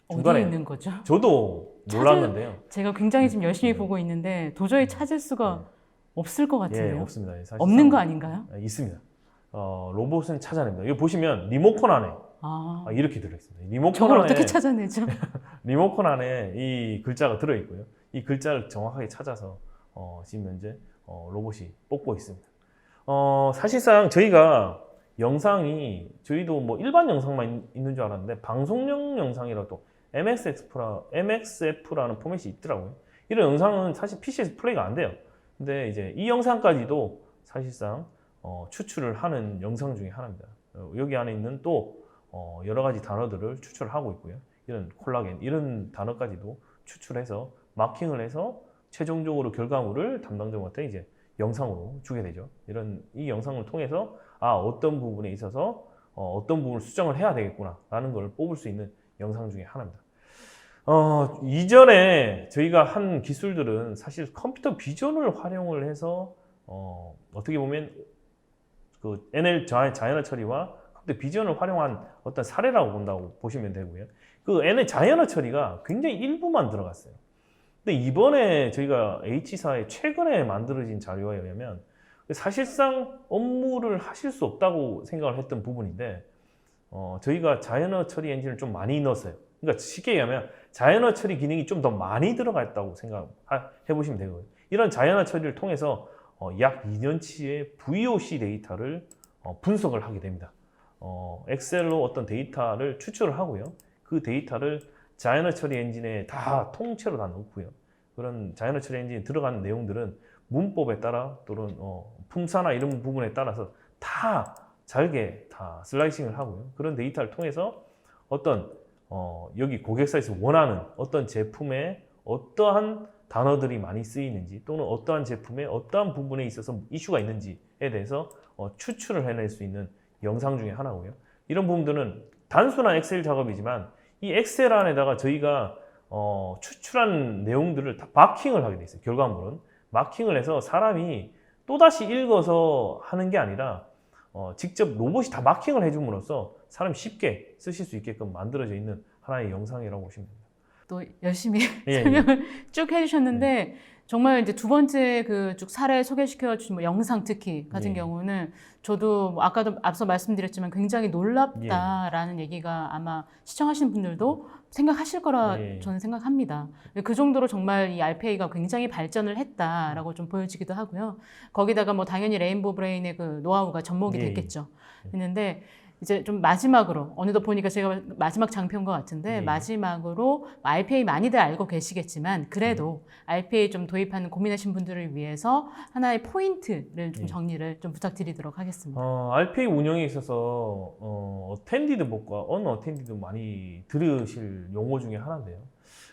어디에 있는 거죠? 저도 놀랐는데요. 제가 굉장히 지금 열심히 보고 있는데 도저히 찾을 수가 없을 것 같은데요. 예, 없습니다. 사실상 없는 거 아닌가요? 있습니다. 로봇은 찾아냅니다. 이거 보시면 리모컨 안에 이렇게 들어있습니다. 리모컨 저걸 안에, 어떻게 찾아내죠? 리모컨 안에 이 글자가 들어있고요. 이 글자를 정확하게 찾아서 지금 현재 로봇이 뽑고 있습니다. 사실상 저희가 영상이 저희도 뭐 일반 영상만 있는 줄 알았는데 방송용 영상이라도 MXF라는 포맷이 있더라고요. 이런 영상은 사실 PC에서 플레이가 안 돼요. 근데 이제 이 영상까지도 사실상 추출을 하는 영상 중에 하나입니다. 여기 안에 있는 또 여러 가지 단어들을 추출하고 있고요. 이런 콜라겐 이런 단어까지도 추출해서 마킹을 해서 최종적으로 결과물을 담당자한테 이제 영상으로 주게 되죠. 이 영상을 통해서 어떤 부분에 있어서 어떤 부분을 수정을 해야 되겠구나라는 걸 뽑을 수 있는 영상 중에 하나입니다. 이전에 저희가 한 기술들은 사실 컴퓨터 비전을 활용을 해서 어떻게 보면 그 자연어 처리와 컴퓨터 비전을 활용한 어떤 사례라고 본다고 보시면 되고요. 그 자연어 처리가 굉장히 일부만 들어갔어요. 근데 이번에 저희가 H사에 최근에 만들어진 자료에 의하면 사실상 업무를 하실 수 없다고 생각을 했던 부분인데 저희가 자연어 처리 엔진을 좀 많이 넣었어요. 그러니까 쉽게 얘기하면 자연어 처리 기능이 좀 더 많이 들어가 있다고 생각해 보시면 되거든요. 이런 자연어 처리를 통해서 약 2년치의 VOC 데이터를 분석을 하게 됩니다. 엑셀로 어떤 데이터를 추출을 하고요. 그 데이터를 자연어 처리 엔진에 다 통째로 다 넣고요. 그런 자연어 처리 엔진에 들어가는 내용들은 문법에 따라 또는 품사나 이런 부분에 따라서 다 잘게 다 슬라이싱을 하고요. 그런 데이터를 통해서 어떤 여기 고객사에서 원하는 어떤 제품에 어떠한 단어들이 많이 쓰이는지 또는 어떠한 제품에 어떠한 부분에 있어서 이슈가 있는지에 대해서 추출을 해낼 수 있는 영상 중에 하나고요. 이런 부분들은 단순한 엑셀 작업이지만 이 엑셀 안에다가 저희가 추출한 내용들을 다 마킹을 하게 돼 있어요. 결과물은 마킹을 해서 사람이 또다시 읽어서 하는 게 아니라 직접 로봇이 다 마킹을 해줌으로써 사람이 쉽게 쓰실 수 있게끔 만들어져 있는 하나의 영상이라고 보시면 됩니다. 또 열심히 설명을 쭉 해주셨는데 정말 이제 두 번째 그 쭉 사례 소개시켜 주신 뭐 영상 특히 같은 경우는 저도 뭐 아까도 앞서 말씀드렸지만 굉장히 놀랍다라는 얘기가 아마 시청하시는 분들도 생각하실 거라 저는 생각합니다. 그 정도로 정말 이 RPA가 굉장히 발전을 했다라고 좀 보여지기도 하고요. 거기다가 뭐 당연히 레인보우 브레인의 그 노하우가 접목이 됐겠죠. 했는데 이제 좀 마지막으로 어느덧 보니까 제가 마지막 장표인 것 같은데 예. 마지막으로 RPA 많이들 알고 계시겠지만 그래도 RPA 좀 도입하는 고민하신 분들을 위해서 하나의 포인트를 좀 예. 정리를 좀 부탁드리도록 하겠습니다. RPA 운영에 있어서 어텐디드 봇과 언어텐디드 많이 들으실 용어 중에 하나인데요.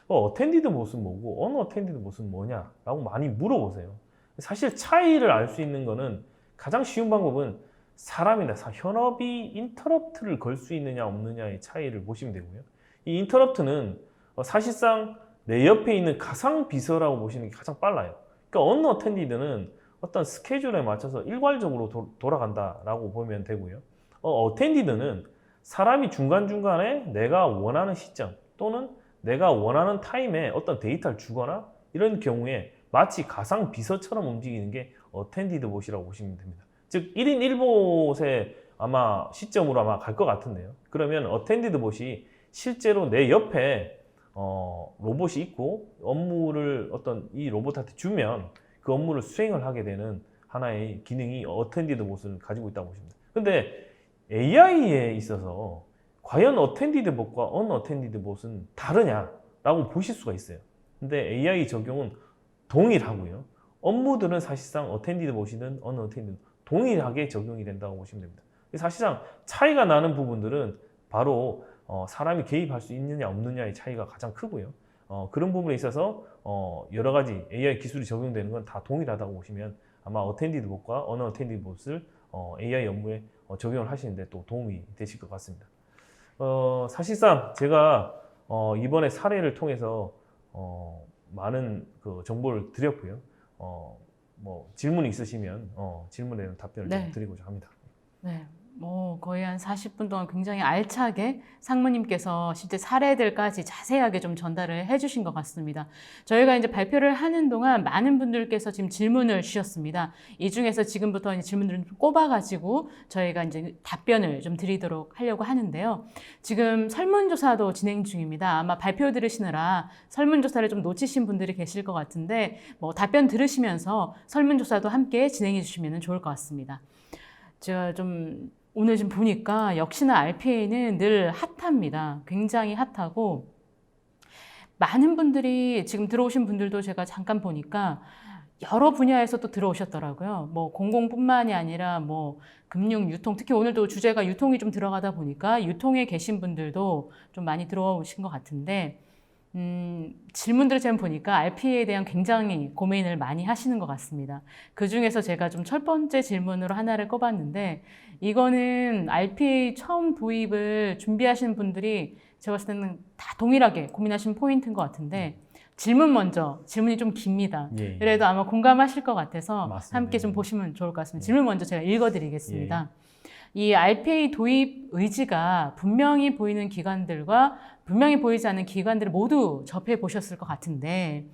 어텐디드 봇은 뭐고 언어텐디드 봇은 뭐냐라고 많이 물어보세요. 사실 차이를 알 수 있는 거는 가장 쉬운 방법은 사람이나 현업이 인터럽트를 걸 수 있느냐 없느냐의 차이를 보시면 되고요. 이 인터럽트는 사실상 내 옆에 있는 가상 비서라고 보시는 게 가장 빨라요. 그러니까 언어텐디드는 어떤 스케줄에 맞춰서 일괄적으로 돌아간다라고 보면 되고요. 어텐디드는 사람이 중간중간에 내가 원하는 시점 또는 내가 원하는 타임에 어떤 데이터를 주거나 이런 경우에 마치 가상 비서처럼 움직이는 게 어텐디드 봇이라고 보시면 됩니다. 즉 1인 1봇의 아마 시점으로 아마 갈 것 같은데요. 그러면 어텐디드 봇이 실제로 내 옆에 로봇이 있고 업무를 어떤 이 로봇한테 주면 그 업무를 수행을 하게 되는 하나의 기능이 어텐디드 봇을 가지고 있다고 보시면 됩니다. 근데 AI에 있어서 과연 어텐디드 봇과 언어텐디드 봇은 다르냐라고 보실 수가 있어요. 근데 AI 적용은 동일하고요. 업무들은 사실상 어텐디드 봇이든 언어텐디드 동일하게 적용이 된다고 보시면 됩니다. 사실상 차이가 나는 부분들은 바로 사람이 개입할 수 있느냐 없느냐의 차이가 가장 크고요. 그런 부분에 있어서 여러 가지 AI 기술이 적용되는 건 다 동일하다고 보시면 아마 어텐디드 봇과 언어텐디드 봇을 AI 업무에 적용을 하시는데 또 도움이 되실 것 같습니다. 사실상 제가 이번에 사례를 통해서 많은 그 정보를 드렸고요. 뭐 질문이 있으시면 질문에 대한 답변을 좀 드리고자 합니다. 네. 거의 한 40분 동안 굉장히 알차게 상무님께서 실제 사례들까지 자세하게 좀 전달을 해주신 것 같습니다. 저희가 이제 발표를 하는 동안 많은 분들께서 지금 질문을 주셨습니다. 이 중에서 지금부터 이제 질문들을 좀 꼽아가지고 저희가 이제 답변을 좀 드리도록 하려고 하는데요. 지금 설문조사도 진행 중입니다. 아마 발표 들으시느라 설문조사를 좀 놓치신 분들이 계실 것 같은데 뭐 답변 들으시면서 설문조사도 함께 진행해 주시면 좋을 것 같습니다. 제가 좀 오늘 좀 보니까 역시나 RPA는 늘 핫합니다. 굉장히 핫하고 많은 분들이 지금 들어오신 분들도 제가 잠깐 보니까 여러 분야에서 또 들어오셨더라고요. 뭐 공공뿐만이 아니라 뭐 금융, 유통, 특히 오늘도 주제가 유통이 좀 들어가다 보니까 유통에 계신 분들도 좀 많이 들어오신 것 같은데 질문들을 제가 보니까 RPA에 대한 굉장히 고민을 많이 하시는 것 같습니다. 그 중에서 제가 좀 첫 번째 질문으로 하나를 꼽았는데 이거는 RPA 처음 도입을 준비하시는 분들이 제가 봤을 때는 다 동일하게 고민하신 포인트인 것 같은데 질문이 좀 깁니다. 예. 그래도 아마 공감하실 것 같아서 맞습니다. 함께 좀 보시면 좋을 것 같습니다. 질문 먼저 제가 읽어드리겠습니다. 예. 이 RPA 도입 의지가 분명히 보이는 기관들과 분명히 보이지 않는 기관들을 모두 접해 보셨을 것 같은데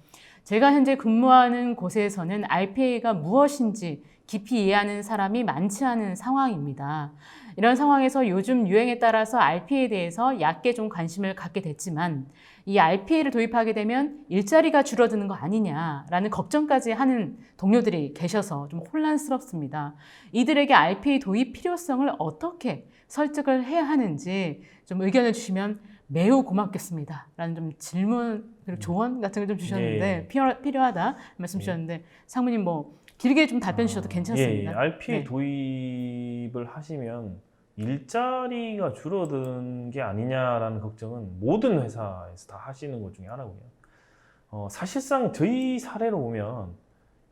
제가 현재 근무하는 곳에서는 RPA가 무엇인지 깊이 이해하는 사람이 많지 않은 상황입니다. 이런 상황에서 요즘 유행에 따라서 RPA에 대해서 얕게 좀 관심을 갖게 됐지만 이 RPA를 도입하게 되면 일자리가 줄어드는 거 아니냐라는 걱정까지 하는 동료들이 계셔서 좀 혼란스럽습니다. 이들에게 RPA 도입 필요성을 어떻게 설득을 해야 하는지 좀 의견을 주시면 매우 고맙겠습니다. 라는 좀 질문, 그리고 조언 같은 걸 좀 주셨는데 필요하다 말씀 주셨는데 상무님 뭐 길게 좀 답변 주셔도 괜찮습니다. RPA 네. 도입을 하시면 일자리가 줄어든 게 아니냐라는 걱정은 모든 회사에서 다 하시는 것 중에 하나고요. 사실상 저희 사례로 보면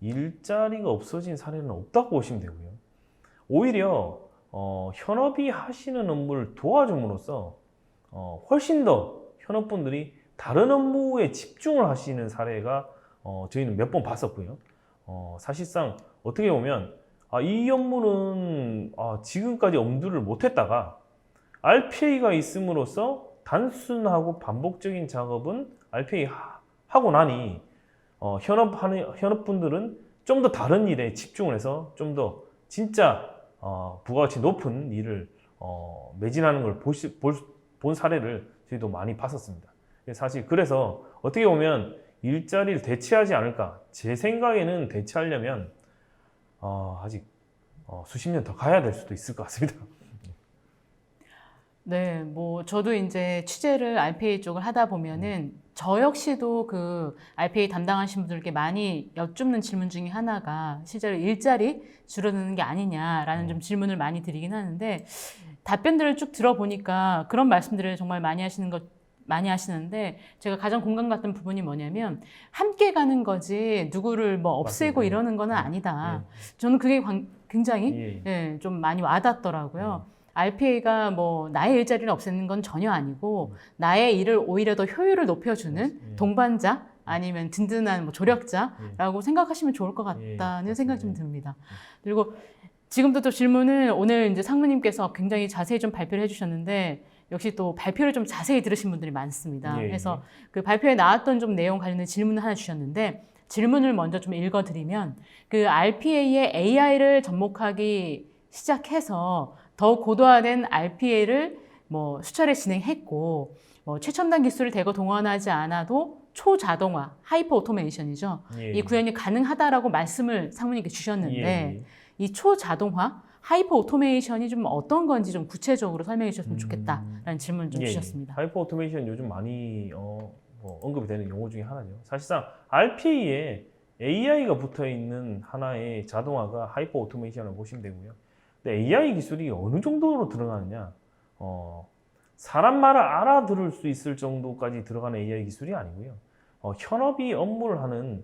일자리가 없어진 사례는 없다고 보시면 되고요. 오히려 현업이 하시는 업무를 도와줌으로써 훨씬 더 현업분들이 다른 업무에 집중을 하시는 사례가 저희는 몇 번 봤었고요. 사실상 어떻게 보면 이 업무는 지금까지 엄두를 못했다가 RPA가 있음으로써 단순하고 반복적인 작업은 RPA 하고 나니 현업분들은 좀 더 다른 일에 집중을 해서 좀 더 진짜 부가가치 높은 일을 매진하는 걸 본 사례를 저희도 많이 봤었습니다. 사실 그래서 어떻게 보면 일자리를 대체하지 않을까? 제 생각에는 대체하려면 아직 수십 년 더 가야 될 수도 있을 것 같습니다. 네, 뭐 저도 이제 취재를 RPA 쪽을 하다 보면은 저 역시도 그 RPA 담당하신 분들께 많이 여쭙는 질문 중에 하나가 실제로 일자리 줄어드는 게 아니냐라는 좀 질문을 많이 드리긴 하는데 답변들을 쭉 들어보니까 그런 말씀들을 정말 많이 하시는데 제가 가장 공감 갔던 부분이 뭐냐면 함께 가는 거지 누구를 뭐 없애고 맞습니다. 이러는 거는 아니다. 저는 그게 굉장히 예. 좀 많이 와닿더라고요. RPA가 뭐 나의 일자리를 없애는 건 전혀 아니고 나의 일을 오히려 더 효율을 높여주는 동반자 아니면 든든한 뭐 조력자라고 생각하시면 좋을 것 같다는 생각이 좀 듭니다. 그리고 지금도 또 질문을 오늘 이제 상무님께서 굉장히 자세히 좀 발표를 해주셨는데 역시 또 발표를 좀 자세히 들으신 분들이 많습니다. 그래서 그 발표에 나왔던 좀 내용 관련된 질문을 하나 주셨는데 질문을 먼저 좀 읽어드리면 그 RPA의 AI를 접목하기 시작해서 더 고도화된 RPA를 뭐 수차례 진행했고 뭐 최첨단 기술을 대거 동원하지 않아도 초자동화, 하이퍼 오토메이션이죠. 이 구현이 가능하다라고 말씀을 상무님께 주셨는데 이 초자동화, 하이퍼 오토메이션이 좀 어떤 건지 좀 구체적으로 설명해 주셨으면 좋겠다라는 질문을 좀 주셨습니다. 하이퍼 오토메이션 요즘 많이 뭐 언급이 되는 용어 중에 하나죠. 사실상 RPA에 AI가 붙어 있는 하나의 자동화가 하이퍼 오토메이션을 보시면 되고요. 근데 AI 기술이 어느 정도로 들어가느냐? 사람 말을 알아들을 수 있을 정도까지 들어가는 AI 기술이 아니고요. 현업이 업무를 하는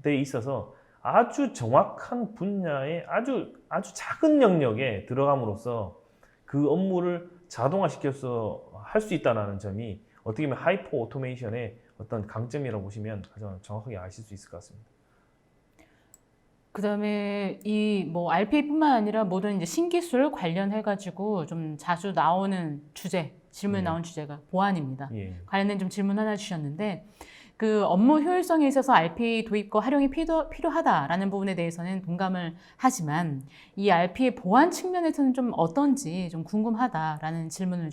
데 있어서 아주 정확한 분야의 아주 작은 영역에 들어감으로써 그 업무를 자동화시켜서 할 수 있다는 점이 어떻게 보면 하이퍼 오토메이션의 어떤 강점이라고 보시면 가장 정확하게 아실 수 있을 것 같습니다. 그다음에 이 뭐 RPA뿐만 아니라 모든 이제 신기술 관련해 가지고 좀 자주 나오는 질문에 나온 주제가 보안입니다. 관련된 좀 질문 하나 주셨는데 그 업무 효율성에 있어서 RPA 도입과 활용이 필요하다라는 부분에 대해서는 동감을 하지만 이 RPA 보안 측면에서는 좀 어떤지 좀 궁금하다라는 질문을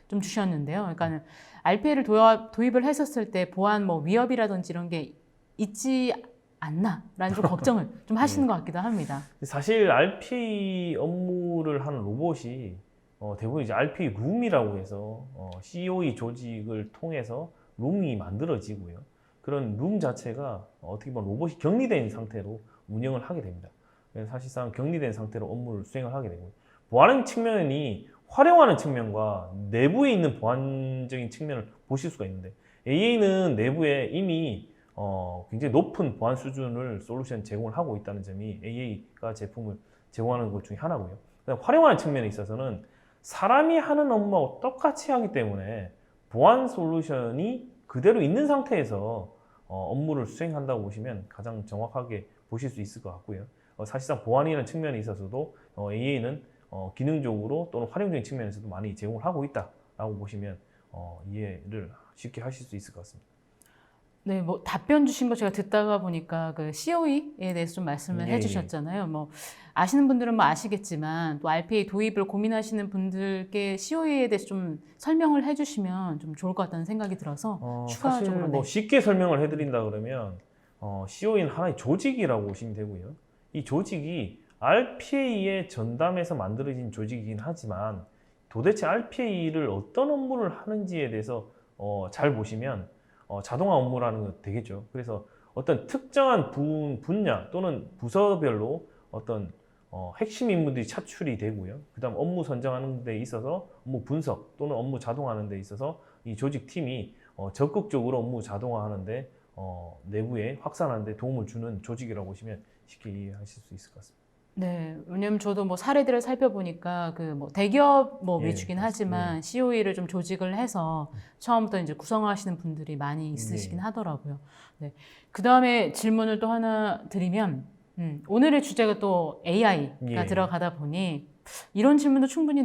좀 주셨는데요. 그러니까 RPA를 도입을 했었을 때 보안 뭐 위협이라든지 이런 게 있지 않나라는 좀 걱정을 좀 하시는 것 같기도 합니다. 사실 RPA 업무를 하는 로봇이 대부분 이제 RPA 룸이라고 해서 COE 조직을 통해서 룸이 만들어지고요. 그런 룸 자체가 어떻게 보면 로봇이 격리된 상태로 운영을 하게 됩니다. 그래서 사실상 격리된 상태로 업무를 수행을 하게 되고요. 보안 측면이 활용하는 측면과 내부에 있는 보안적인 측면을 보실 수가 있는데 AA는 내부에 이미 굉장히 높은 보안 수준을 솔루션 제공을 하고 있다는 점이 AA가 제품을 제공하는 것 중에 하나고요. 활용하는 측면에 있어서는 사람이 하는 업무와 똑같이 하기 때문에 보안 솔루션이 그대로 있는 상태에서 업무를 수행한다고 보시면 가장 정확하게 보실 수 있을 것 같고요. 사실상 보안이라는 측면에 있어서도 AA는 기능적으로 또는 활용적인 측면에서도 많이 제공을 하고 있다라고 보시면 이해를 쉽게 하실 수 있을 것 같습니다. 네, 뭐 답변 주신 거 제가 듣다가 보니까 그 COE에 대해서 좀 말씀을 해주셨잖아요. 뭐 아시는 분들은 뭐 아시겠지만 또 RPA 도입을 고민하시는 분들께 COE에 대해서 좀 설명을 해주시면 좀 좋을 것 같다는 생각이 들어서 사실 추가적으로 뭐 쉽게 설명을 해드린다 그러면 COE는 하나의 조직이라고 보시면 되고요. 이 조직이 RPA의 전담에서 만들어진 조직이긴 하지만 도대체 RPA를 어떤 업무를 하는지에 대해서 잘 보시면 자동화 업무라는 거 되겠죠. 그래서 어떤 특정한 분야 또는 부서별로 어떤 핵심 인물들이 차출이 되고요. 그 다음 업무 선정하는 데 있어서 업무 분석 또는 업무 자동화하는 데 있어서 이 조직팀이 적극적으로 업무 자동화하는데 내부에 확산하는 데 도움을 주는 조직이라고 보시면 쉽게 이해하실 수 있을 것 같습니다. 네, 왜냐면 저도 뭐 사례들을 살펴보니까 그 뭐 대기업 뭐 위주긴 하지만 COE를 좀 조직을 해서 처음부터 이제 구성하시는 분들이 많이 있으시긴 하더라고요. 네. 그 다음에 질문을 또 하나 드리면, 오늘의 주제가 또 AI가 들어가다 보니 이런 질문도 충분히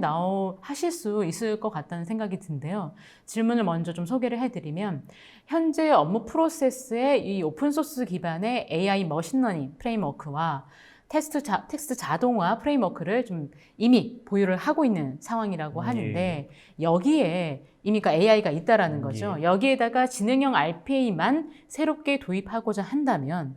하실 수 있을 것 같다는 생각이 든데요. 질문을 먼저 좀 소개를 해드리면, 현재 업무 프로세스의 이 오픈소스 기반의 AI 머신러닝 프레임워크와 텍스트 자동화 프레임워크를 좀 이미 보유를 하고 있는 상황이라고 하는데 여기에 이미 AI가 있다라는 거죠. 여기에다가 지능형 RPA만 새롭게 도입하고자 한다면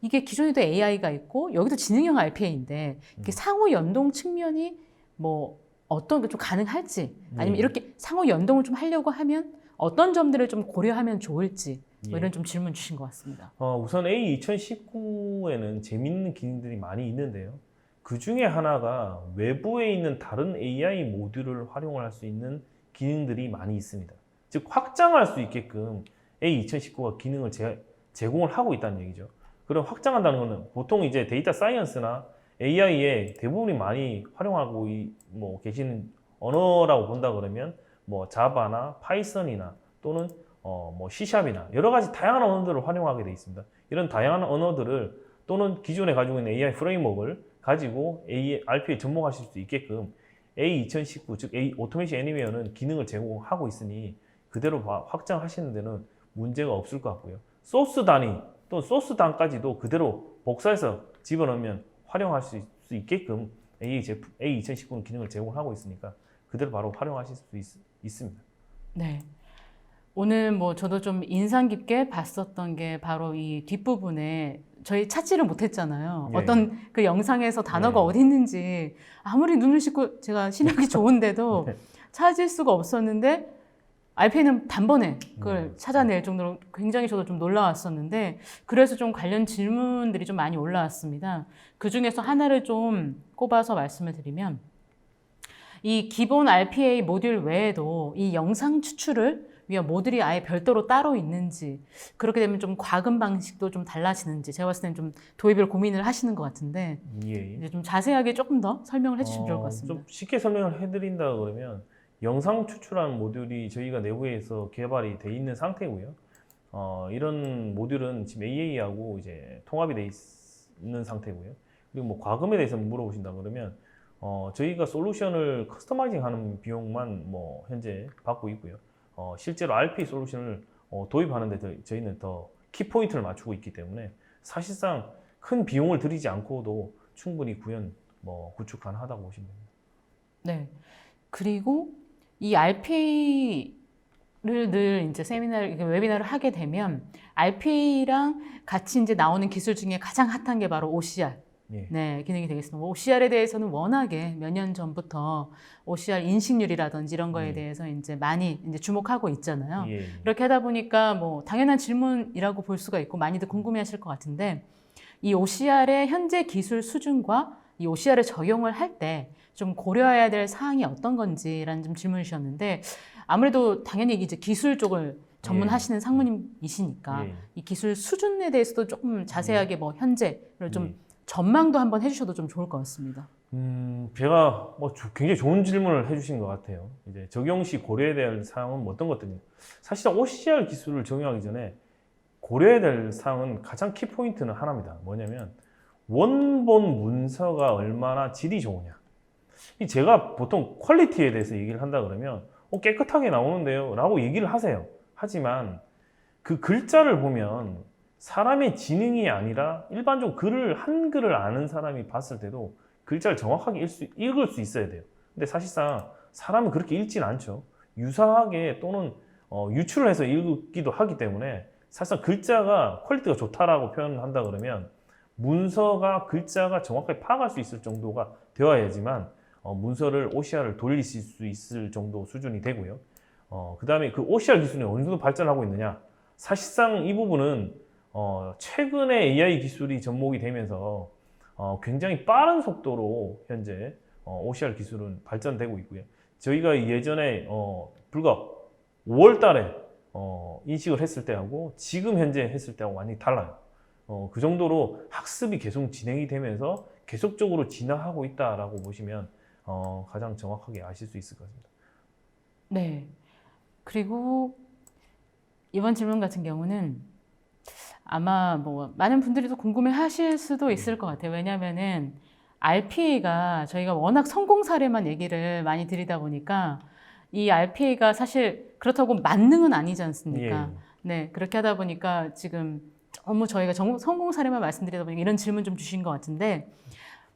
이게 기존에도 AI가 있고 여기도 지능형 RPA인데 이게 상호 연동 측면이 뭐 어떤 게 좀 가능할지 아니면 예. 이렇게 상호 연동을 좀 하려고 하면 어떤 점들을 좀 고려하면 좋을지 뭐 예. 이런 좀 질문 주신 것 같습니다. 우선 A 2019에는 재밌는 기능들이 많이 있는데요. 그 중에 하나가 외부에 있는 다른 AI 모듈을 활용할 수 있는 기능들이 많이 있습니다. 즉 확장할 수 있게끔 A 2019가 기능을 제공을 하고 있다는 얘기죠. 그럼 확장한다는 것은 보통 이제 데이터 사이언스나 AI에 대부분이 많이 활용하고 계시는 언어라고 본다 그러면 뭐 자바나 파이썬이나 또는 뭐 C샵이나 여러 가지 다양한 언어들을 활용하게 되어 있습니다. 이런 다양한 언어들을 또는 기존에 가지고 있는 AI 프레임워크를 가지고 RPA에 접목하실 수 있게끔 A2019, 즉 오토메이션 애니메이어는 기능을 제공하고 있으니 그대로 확장하시는 데는 문제가 없을 것 같고요. 소스 단위 또는 소스 단까지도 그대로 복사해서 집어넣으면 활용할 수 있게끔 A2019는 기능을 제공하고 있으니까 그대로 바로 활용하실 수 있습니다. 네. 오늘 뭐 저도 좀 인상 깊게 봤었던 게 바로 이 뒷부분에 저희 찾지를 못했잖아요. 네. 어떤 그 영상에서 단어가 네. 어디 있는지 아무리 눈을 씻고 제가 시력이 좋은데도 네. 찾을 수가 없었는데 RPA는 단번에 그걸 네. 찾아낼 정도로 굉장히 저도 좀 놀라웠었는데 그래서 좀 관련 질문들이 좀 많이 올라왔습니다. 그 중에서 하나를 좀 꼽아서 말씀을 드리면 이 기본 RPA 모듈 외에도 이 영상 추출을 위한 모듈이 아예 별도로 따로 있는지 그렇게 되면 좀 과금 방식도 좀 달라지는지 제가 봤을 때는 좀 도입을 고민을 하시는 것 같은데 예. 이제 좀 자세하게 조금 더 설명을 해주시면 좋을 것 같습니다. 좀 쉽게 설명을 해드린다 그러면 영상 추출하는 모듈이 저희가 내부에서 개발이 돼 있는 상태고요. 이런 모듈은 지금 AA하고 이제 통합이 돼 있는 상태고요. 그리고 뭐 과금에 대해서 물어보신다 그러면 저희가 솔루션을 커스터마이징하는 비용만 뭐 현재 받고 있고요. 실제로 RPA 솔루션을 도입하는데 저희는 더 키포인트를 맞추고 있기 때문에 사실상 큰 비용을 들이지 않고도 충분히 구축 가능하다고 보시면 됩니다. 네. 그리고 이 RPA를 늘 이제 웨비나를 하게 되면 RPA랑 같이 이제 나오는 기술 중에 가장 핫한 게 바로 OCR. 예. 네, 기능이 되겠습니다. OCR에 대해서는 워낙에 몇 년 전부터 OCR 인식률이라든지 이런 거에 대해서 이제 많이 이제 주목하고 있잖아요. 예. 이렇게 하다 보니까 뭐 당연한 질문이라고 볼 수가 있고 많이들 궁금해하실 것 같은데 이 OCR의 현재 기술 수준과 이 OCR을 적용을 할 때 좀 고려해야 될 사항이 어떤 건지라는 좀 질문을 주셨는데 아무래도 당연히 이제 기술 쪽을 전문하시는 상무님이시니까 예. 이 기술 수준에 대해서도 조금 자세하게 뭐 현재를 좀 예. 전망도 한번 해주셔도 좀 좋을 것 같습니다. 제가 굉장히 좋은 질문을 해주신 것 같아요. 이제 적용 시 고려해야 될 사항은 어떤 것들이냐. 사실 OCR 기술을 적용하기 전에 고려해야 될 사항은 가장 키포인트는 하나입니다. 뭐냐면 원본 문서가 얼마나 질이 좋으냐. 제가 보통 퀄리티에 대해서 얘기를 한다 그러면 깨끗하게 나오는데요 라고 얘기를 하세요. 하지만 그 글자를 보면 사람의 지능이 아니라 일반적으로 한글을 아는 사람이 봤을 때도 글자를 정확하게 읽을 수 있어야 돼요. 근데 사실상 사람은 그렇게 읽진 않죠. 유사하게 또는 유출을 해서 읽기도 하기 때문에 사실상 글자가 퀄리티가 좋다라고 표현을 한다 그러면 문서가 글자가 정확하게 파악할 수 있을 정도가 되어야지만 문서를 OCR을 돌리실 수 있을 정도 수준이 되고요. 그 다음에 그 OCR 기술이 어느 정도 발전하고 있느냐. 사실상 이 부분은 최근에 AI 기술이 접목이 되면서 굉장히 빠른 속도로 현재 OCR 기술은 발전되고 있고요. 저희가 예전에 불과 5월 달에 인식을 했을 때하고 지금 현재 했을 때하고 많이 달라요. 그 정도로 학습이 계속 진행이 되면서 계속적으로 진화하고 있다라고 보시면 가장 정확하게 아실 수 있을 것 같습니다. 네. 그리고 이번 질문 같은 경우는 아마 뭐 많은 분들이 또 궁금해 하실 수도 있을 것 같아요. 왜냐면은 RPA가 저희가 워낙 성공 사례만 얘기를 많이 드리다 보니까 이 RPA가 사실 그렇다고 만능은 아니지 않습니까? 예. 네. 그렇게 하다 보니까 지금 너무 저희가 성공 사례만 말씀드리다 보니까 이런 질문 좀 주신 것 같은데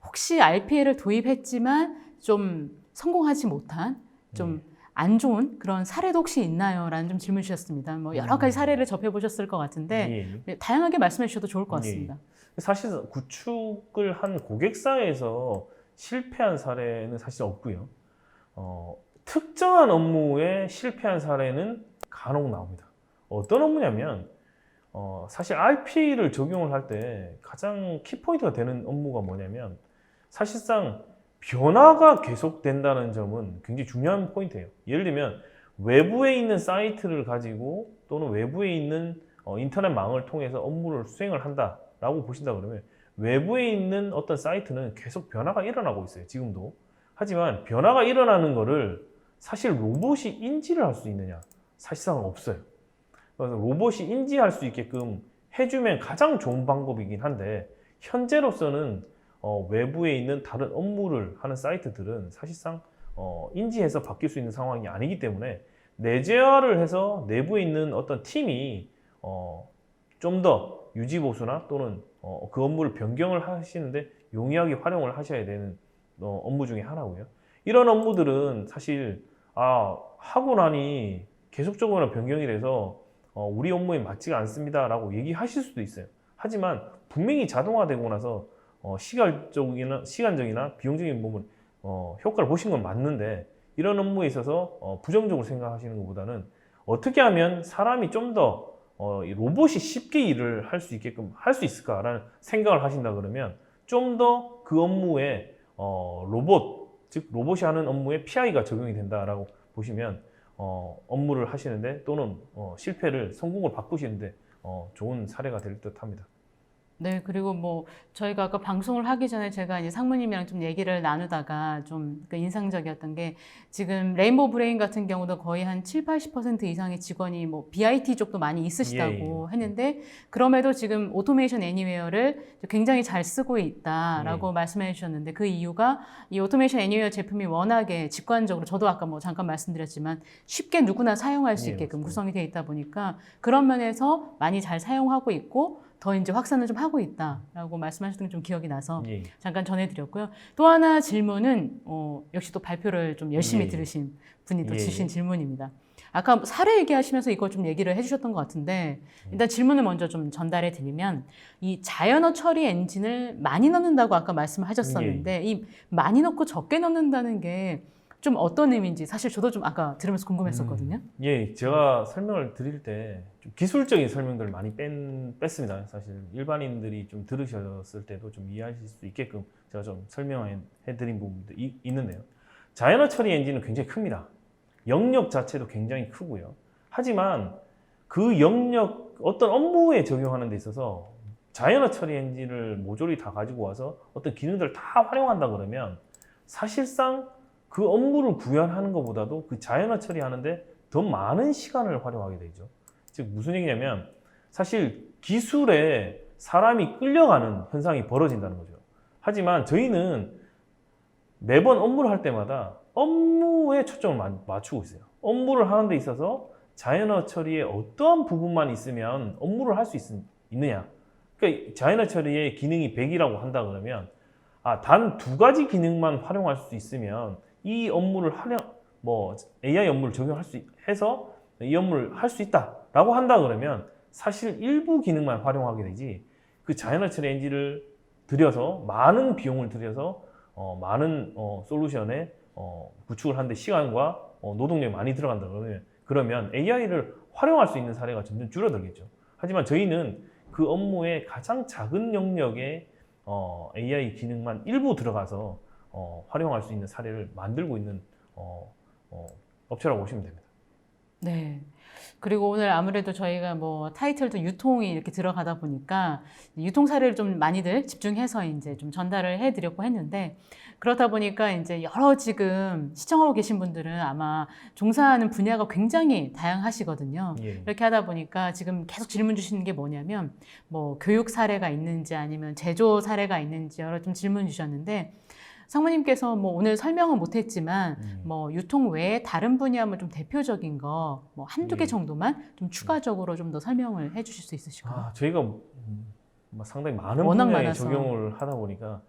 혹시 RPA를 도입했지만 좀 성공하지 못한 좀 안 좋은 그런 사례도 혹시 있나요? 라는 좀 질문 주셨습니다. 뭐 여러 가지 사례를 접해보셨을 것 같은데 다양하게 말씀해 주셔도 좋을 것 같습니다. 사실 구축을 한 고객사에서 실패한 사례는 사실 없고요. 특정한 업무에 실패한 사례는 간혹 나옵니다. 어떤 업무냐면 사실 RPA를 적용을 할 때 가장 키포인트가 되는 업무가 뭐냐면 사실상 변화가 계속된다는 점은 굉장히 중요한 포인트예요. 예를 들면 외부에 있는 사이트를 가지고 또는 외부에 있는 인터넷망을 통해서 업무를 수행을 한다라고 보신다 그러면 외부에 있는 어떤 사이트는 계속 변화가 일어나고 있어요. 지금도. 하지만 변화가 일어나는 거를 사실 로봇이 인지를 할 수 있느냐? 사실상 없어요. 그래서 로봇이 인지할 수 있게끔 해주면 가장 좋은 방법이긴 한데 현재로서는 외부에 있는 다른 업무를 하는 사이트들은 사실상 인지해서 바뀔 수 있는 상황이 아니기 때문에 내재화를 해서 내부에 있는 어떤 팀이 좀 더 유지보수나 또는 그 업무를 변경을 하시는데 용이하게 활용을 하셔야 되는 업무 중에 하나고요. 이런 업무들은 사실 하고 나니 계속적으로 변경이 돼서 우리 업무에 맞지가 않습니다라고 얘기하실 수도 있어요. 하지만 분명히 자동화되고 나서 시간적이나 비용적인 부분 효과를 보신 건 맞는데 이런 업무에 있어서 부정적으로 생각하시는 것보다는 어떻게 하면 사람이 좀 더 로봇이 쉽게 일을 할 수 있게끔 할 수 있을까라는 생각을 하신다 그러면 좀 더 그 업무에 즉 로봇이 하는 업무에 PI가 적용이 된다라고 보시면 업무를 하시는데 또는 실패를 성공을 바꾸시는데 좋은 사례가 될 듯합니다. 네, 그리고 뭐 저희가 아까 방송을 하기 전에 제가 이제 상무님이랑 좀 얘기를 나누다가 좀 인상적이었던 게 지금 레인보우 브레인 같은 경우도 거의 한 7, 80% 이상의 직원이 뭐 BIT 쪽도 많이 있으시다고 했는데 그럼에도 지금 오토메이션 애니웨어를 굉장히 잘 쓰고 있다라고 말씀해 주셨는데 그 이유가 이 오토메이션 애니웨어 제품이 워낙에 직관적으로 저도 아까 뭐 잠깐 말씀드렸지만 쉽게 누구나 사용할 수 있게끔 구성이 되어 있다 보니까 그런 면에서 많이 잘 사용하고 있고 더 이제 확산을 좀 하고 있다라고 말씀하셨던 게 좀 기억이 나서 잠깐 전해드렸고요. 또 하나 질문은 역시 또 발표를 좀 열심히 들으신 분이 또 주신 질문입니다. 아까 사례 얘기하시면서 이거 좀 얘기를 해주셨던 것 같은데 일단 질문을 먼저 좀 전달해 드리면 이 자연어 처리 엔진을 많이 넣는다고 아까 말씀을 하셨었는데 이 많이 넣고 적게 넣는다는 게 좀 어떤 의미인지 사실 저도 좀 아까 들으면서 궁금했었거든요. 제가 설명을 드릴 때 좀 기술적인 설명들을 많이 뺐습니다. 사실 일반인들이 좀 들으셨을 때도 좀 이해하실 수 있게끔 제가 좀 설명해 드린 부분도 있는데요. 자연어 처리 엔진은 굉장히 큽니다. 영역 자체도 굉장히 크고요. 하지만 그 영역 어떤 업무에 적용하는 데 있어서 자연어 처리 엔진을 모조리 다 가지고 와서 어떤 기능들을 다 활용한다 그러면 사실상 그 업무를 구현하는 것보다도 그 자연어 처리하는데 더 많은 시간을 활용하게 되죠. 즉 무슨 얘기냐면 사실 기술에 사람이 끌려가는 현상이 벌어진다는 거죠. 하지만 저희는 매번 업무를 할 때마다 업무에 초점을 맞추고 있어요. 업무를 하는 데 있어서 자연어 처리의 어떠한 부분만 있으면 업무를 할 수 있느냐. 그러니까 자연어 처리의 기능이 100이라고 한다 그러면 단 2가지 기능만 활용할 수 있으면 이 업무를 AI 업무를 적용할 수 해서 이 업무를 할 수 있다라고 한다 그러면 사실 일부 기능만 활용하게 되지 그 자연어 처리 엔진을 들여서 많은 비용을 들여서 많은 솔루션에 구축을 하는데 시간과 노동력이 많이 들어간다 그러면 AI를 활용할 수 있는 사례가 점점 줄어들겠죠. 하지만 저희는 그 업무의 가장 작은 영역에 AI 기능만 일부 들어가서 활용할 수 있는 사례를 만들고 있는 업체라고 보시면 됩니다. 네. 그리고 오늘 아무래도 저희가 뭐 타이틀도 유통이 이렇게 들어가다 보니까 유통 사례를 좀 많이들 집중해서 이제 좀 전달을 해드렸고 했는데 그렇다 보니까 이제 여러 지금 시청하고 계신 분들은 아마 종사하는 분야가 굉장히 다양하시거든요. 이렇게 하다 보니까 지금 계속 질문 주시는 게 뭐냐면 뭐 교육 사례가 있는지 아니면 제조 사례가 있는지 여러 좀 질문 주셨는데 상무님께서 뭐 오늘 설명은 못했지만 뭐 유통 외에 다른 분야 뭐 좀 대표적인 거 뭐 한두 개 정도만 좀 추가적으로 좀 더 설명을 해주실 수 있으실까요? 저희가 상당히 많은 워낙 분야에 많아서. 적용을 하다 보니까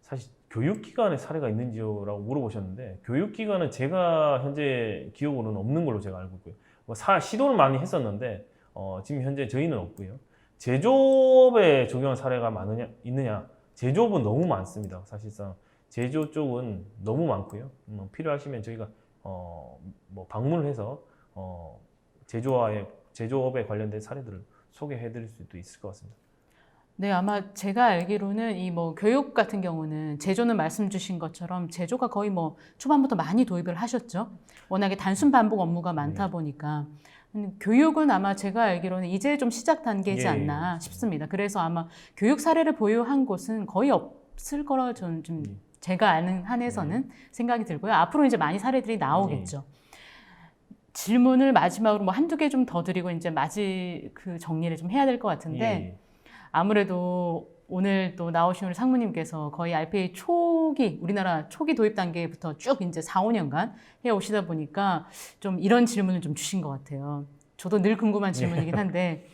사실 교육기관의 사례가 있는지요라고 물어보셨는데 교육기관은 제가 현재 기억으로는 없는 걸로 제가 알고 있고요. 시도를 많이 했었는데 지금 현재 저희는 없고요. 제조업에 적용한 사례가 있느냐? 제조업은 너무 많습니다. 사실상 제조 쪽은 너무 많고요. 필요하시면 저희가 뭐 방문을 해서 제조업에 관련된 사례들을 소개해드릴 수도 있을 것 같습니다. 네, 아마 제가 알기로는 이 뭐 교육 같은 경우는 제조는 말씀 주신 것처럼 제조가 거의 뭐 초반부터 많이 도입을 하셨죠. 워낙에 단순 반복 업무가 많다 보니까. 교육은 아마 제가 알기로는 이제 좀 시작 단계지 예, 않나 예. 싶습니다. 그래서 아마 교육 사례를 보유한 곳은 거의 없을 거라 저는 좀 제가 아는 한에서는 생각이 들고요. 앞으로 이제 많이 사례들이 나오겠죠. 질문을 마지막으로 뭐 한두 개 좀 더 드리고 이제 그 정리를 좀 해야 될 것 같은데 예. 아무래도 오늘 또 나오신 우리 상무님께서 거의 RPA 우리나라 초기 도입 단계부터 쭉 이제 4, 5년간 해 오시다 보니까 좀 이런 질문을 좀 주신 것 같아요. 저도 늘 궁금한 질문이긴 한데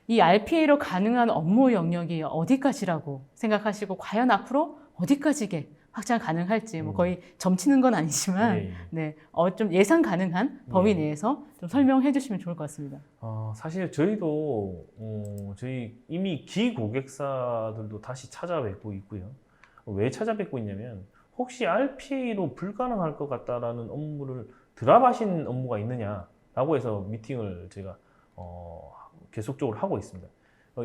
이 RPA로 가능한 업무 영역이 어디까지라고 생각하시고 과연 앞으로 어디까지게 확장 가능할지 뭐 거의 점치는 건 아니지만 예. 네, 좀 예상 가능한 범위 예. 내에서 좀 설명해 주시면 좋을 것 같습니다. 사실 저희도 저희 이미 기고객사들도 다시 찾아뵙고 있고요. 왜 찾아뵙고 있냐면 혹시 RPA로 불가능할 것 같다라는 업무를 드랍하신 업무가 있느냐라고 해서 미팅을 제가 계속적으로 하고 있습니다.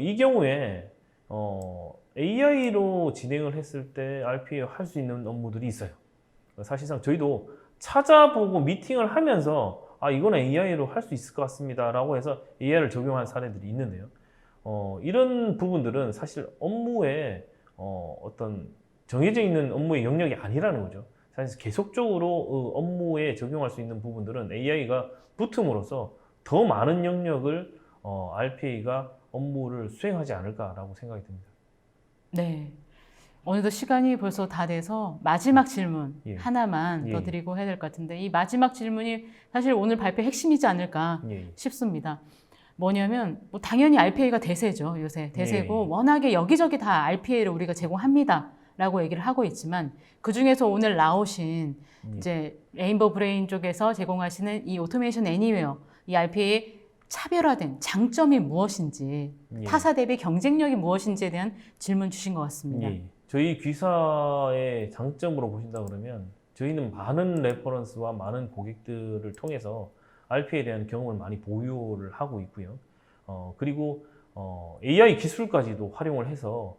이 경우에 AI로 진행을 했을 때 RPA 할 수 있는 업무들이 있어요. 사실상 저희도 찾아보고 미팅을 하면서 이건 AI로 할 수 있을 것 같습니다 라고 해서 AI를 적용한 사례들이 있는데요. 이런 부분들은 사실 업무에 어떤 정해져 있는 업무의 영역이 아니라는 거죠. 사실 계속적으로 업무에 적용할 수 있는 부분들은 AI가 붙음으로써 더 많은 영역을 RPA가 업무를 수행하지 않을까라고 생각이 듭니다. 네. 어느덧 시간이 벌써 다 돼서 마지막 질문 예. 하나만 더 예. 드리고 해야 될 것 같은데 이 마지막 질문이 사실 오늘 발표 핵심이지 않을까 예. 싶습니다. 뭐냐면 뭐 당연히 RPA가 대세죠. 요새 대세고 워낙에 여기저기 다 RPA를 우리가 제공합니다. 라고 얘기를 하고 있지만 그중에서 오늘 나오신 이제 레인보우 브레인 쪽에서 제공하시는 이 오토메이션 애니웨어 이 RPA의 차별화된 장점이 무엇인지 타사 대비 경쟁력이 무엇인지에 대한 질문 주신 것 같습니다. 저희 귀사의 장점으로 보신다 그러면 저희는 많은 레퍼런스와 많은 고객들을 통해서 RPA에 대한 경험을 많이 보유를 하고 있고요. 그리고 AI 기술까지도 활용을 해서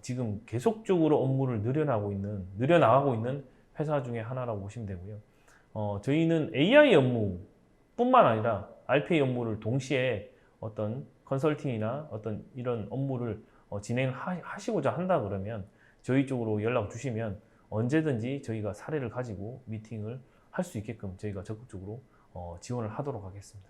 지금 계속적으로 업무를 늘려나가고 있는 회사 중에 하나라고 보시면 되고요. 저희는 AI 업무뿐만 아니라 RPA 업무를 동시에 어떤 컨설팅이나 어떤 이런 업무를 진행하시고자 한다 그러면 저희 쪽으로 연락 주시면 언제든지 저희가 사례를 가지고 미팅을 할 수 있게끔 저희가 적극적으로 지원을 하도록 하겠습니다.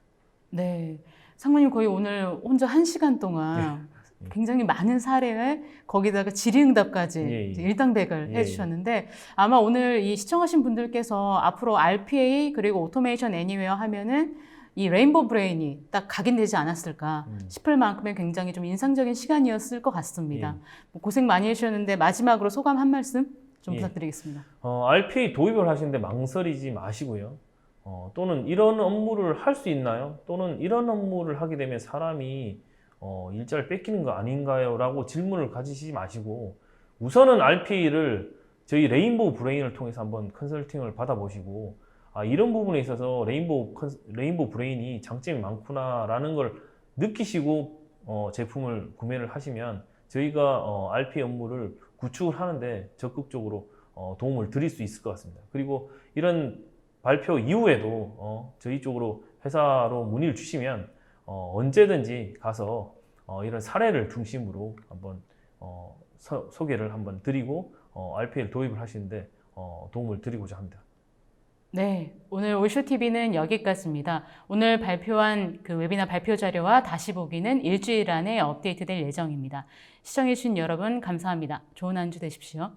네, 상무님 거의 오늘 혼자 1시간 동안 굉장히 많은 사례에 거기다가 질의응답까지 일당백을 해주셨는데 아마 오늘 이 시청하신 분들께서 앞으로 RPA 그리고 오토메이션 애니웨어 하면은 이 레인보우 브레인이 딱 각인되지 않았을까 싶을 만큼의 굉장히 좀 인상적인 시간이었을 것 같습니다. 뭐 고생 많이 해주셨는데 마지막으로 소감 한 말씀 좀 부탁드리겠습니다. RPA 도입을 하시는데 망설이지 마시고요. 또는 이런 업무를 할 수 있나요? 또는 이런 업무를 하게 되면 사람이 일자를 뺏기는 거 아닌가요? 라고 질문을 가지시지 마시고 우선은 RPA를 저희 레인보우 브레인을 통해서 한번 컨설팅을 받아보시고 이런 부분에 있어서 레인보우 브레인이 장점이 많구나라는 걸 느끼시고 제품을 구매를 하시면 저희가 RPA 업무를 구축을 하는데 적극적으로 도움을 드릴 수 있을 것 같습니다. 그리고 이런 발표 이후에도 저희 쪽으로 회사로 문의를 주시면 언제든지 가서 이런 사례를 중심으로 한번 소개를 한번 드리고 RPA를 도입을 하시는데 도움을 드리고자 합니다. 네, 오늘 올쇼TV는 여기까지입니다. 오늘 발표한 그 웨비나 발표 자료와 다시 보기는 일주일 안에 업데이트될 예정입니다. 시청해주신 여러분 감사합니다. 좋은 한 주 되십시오.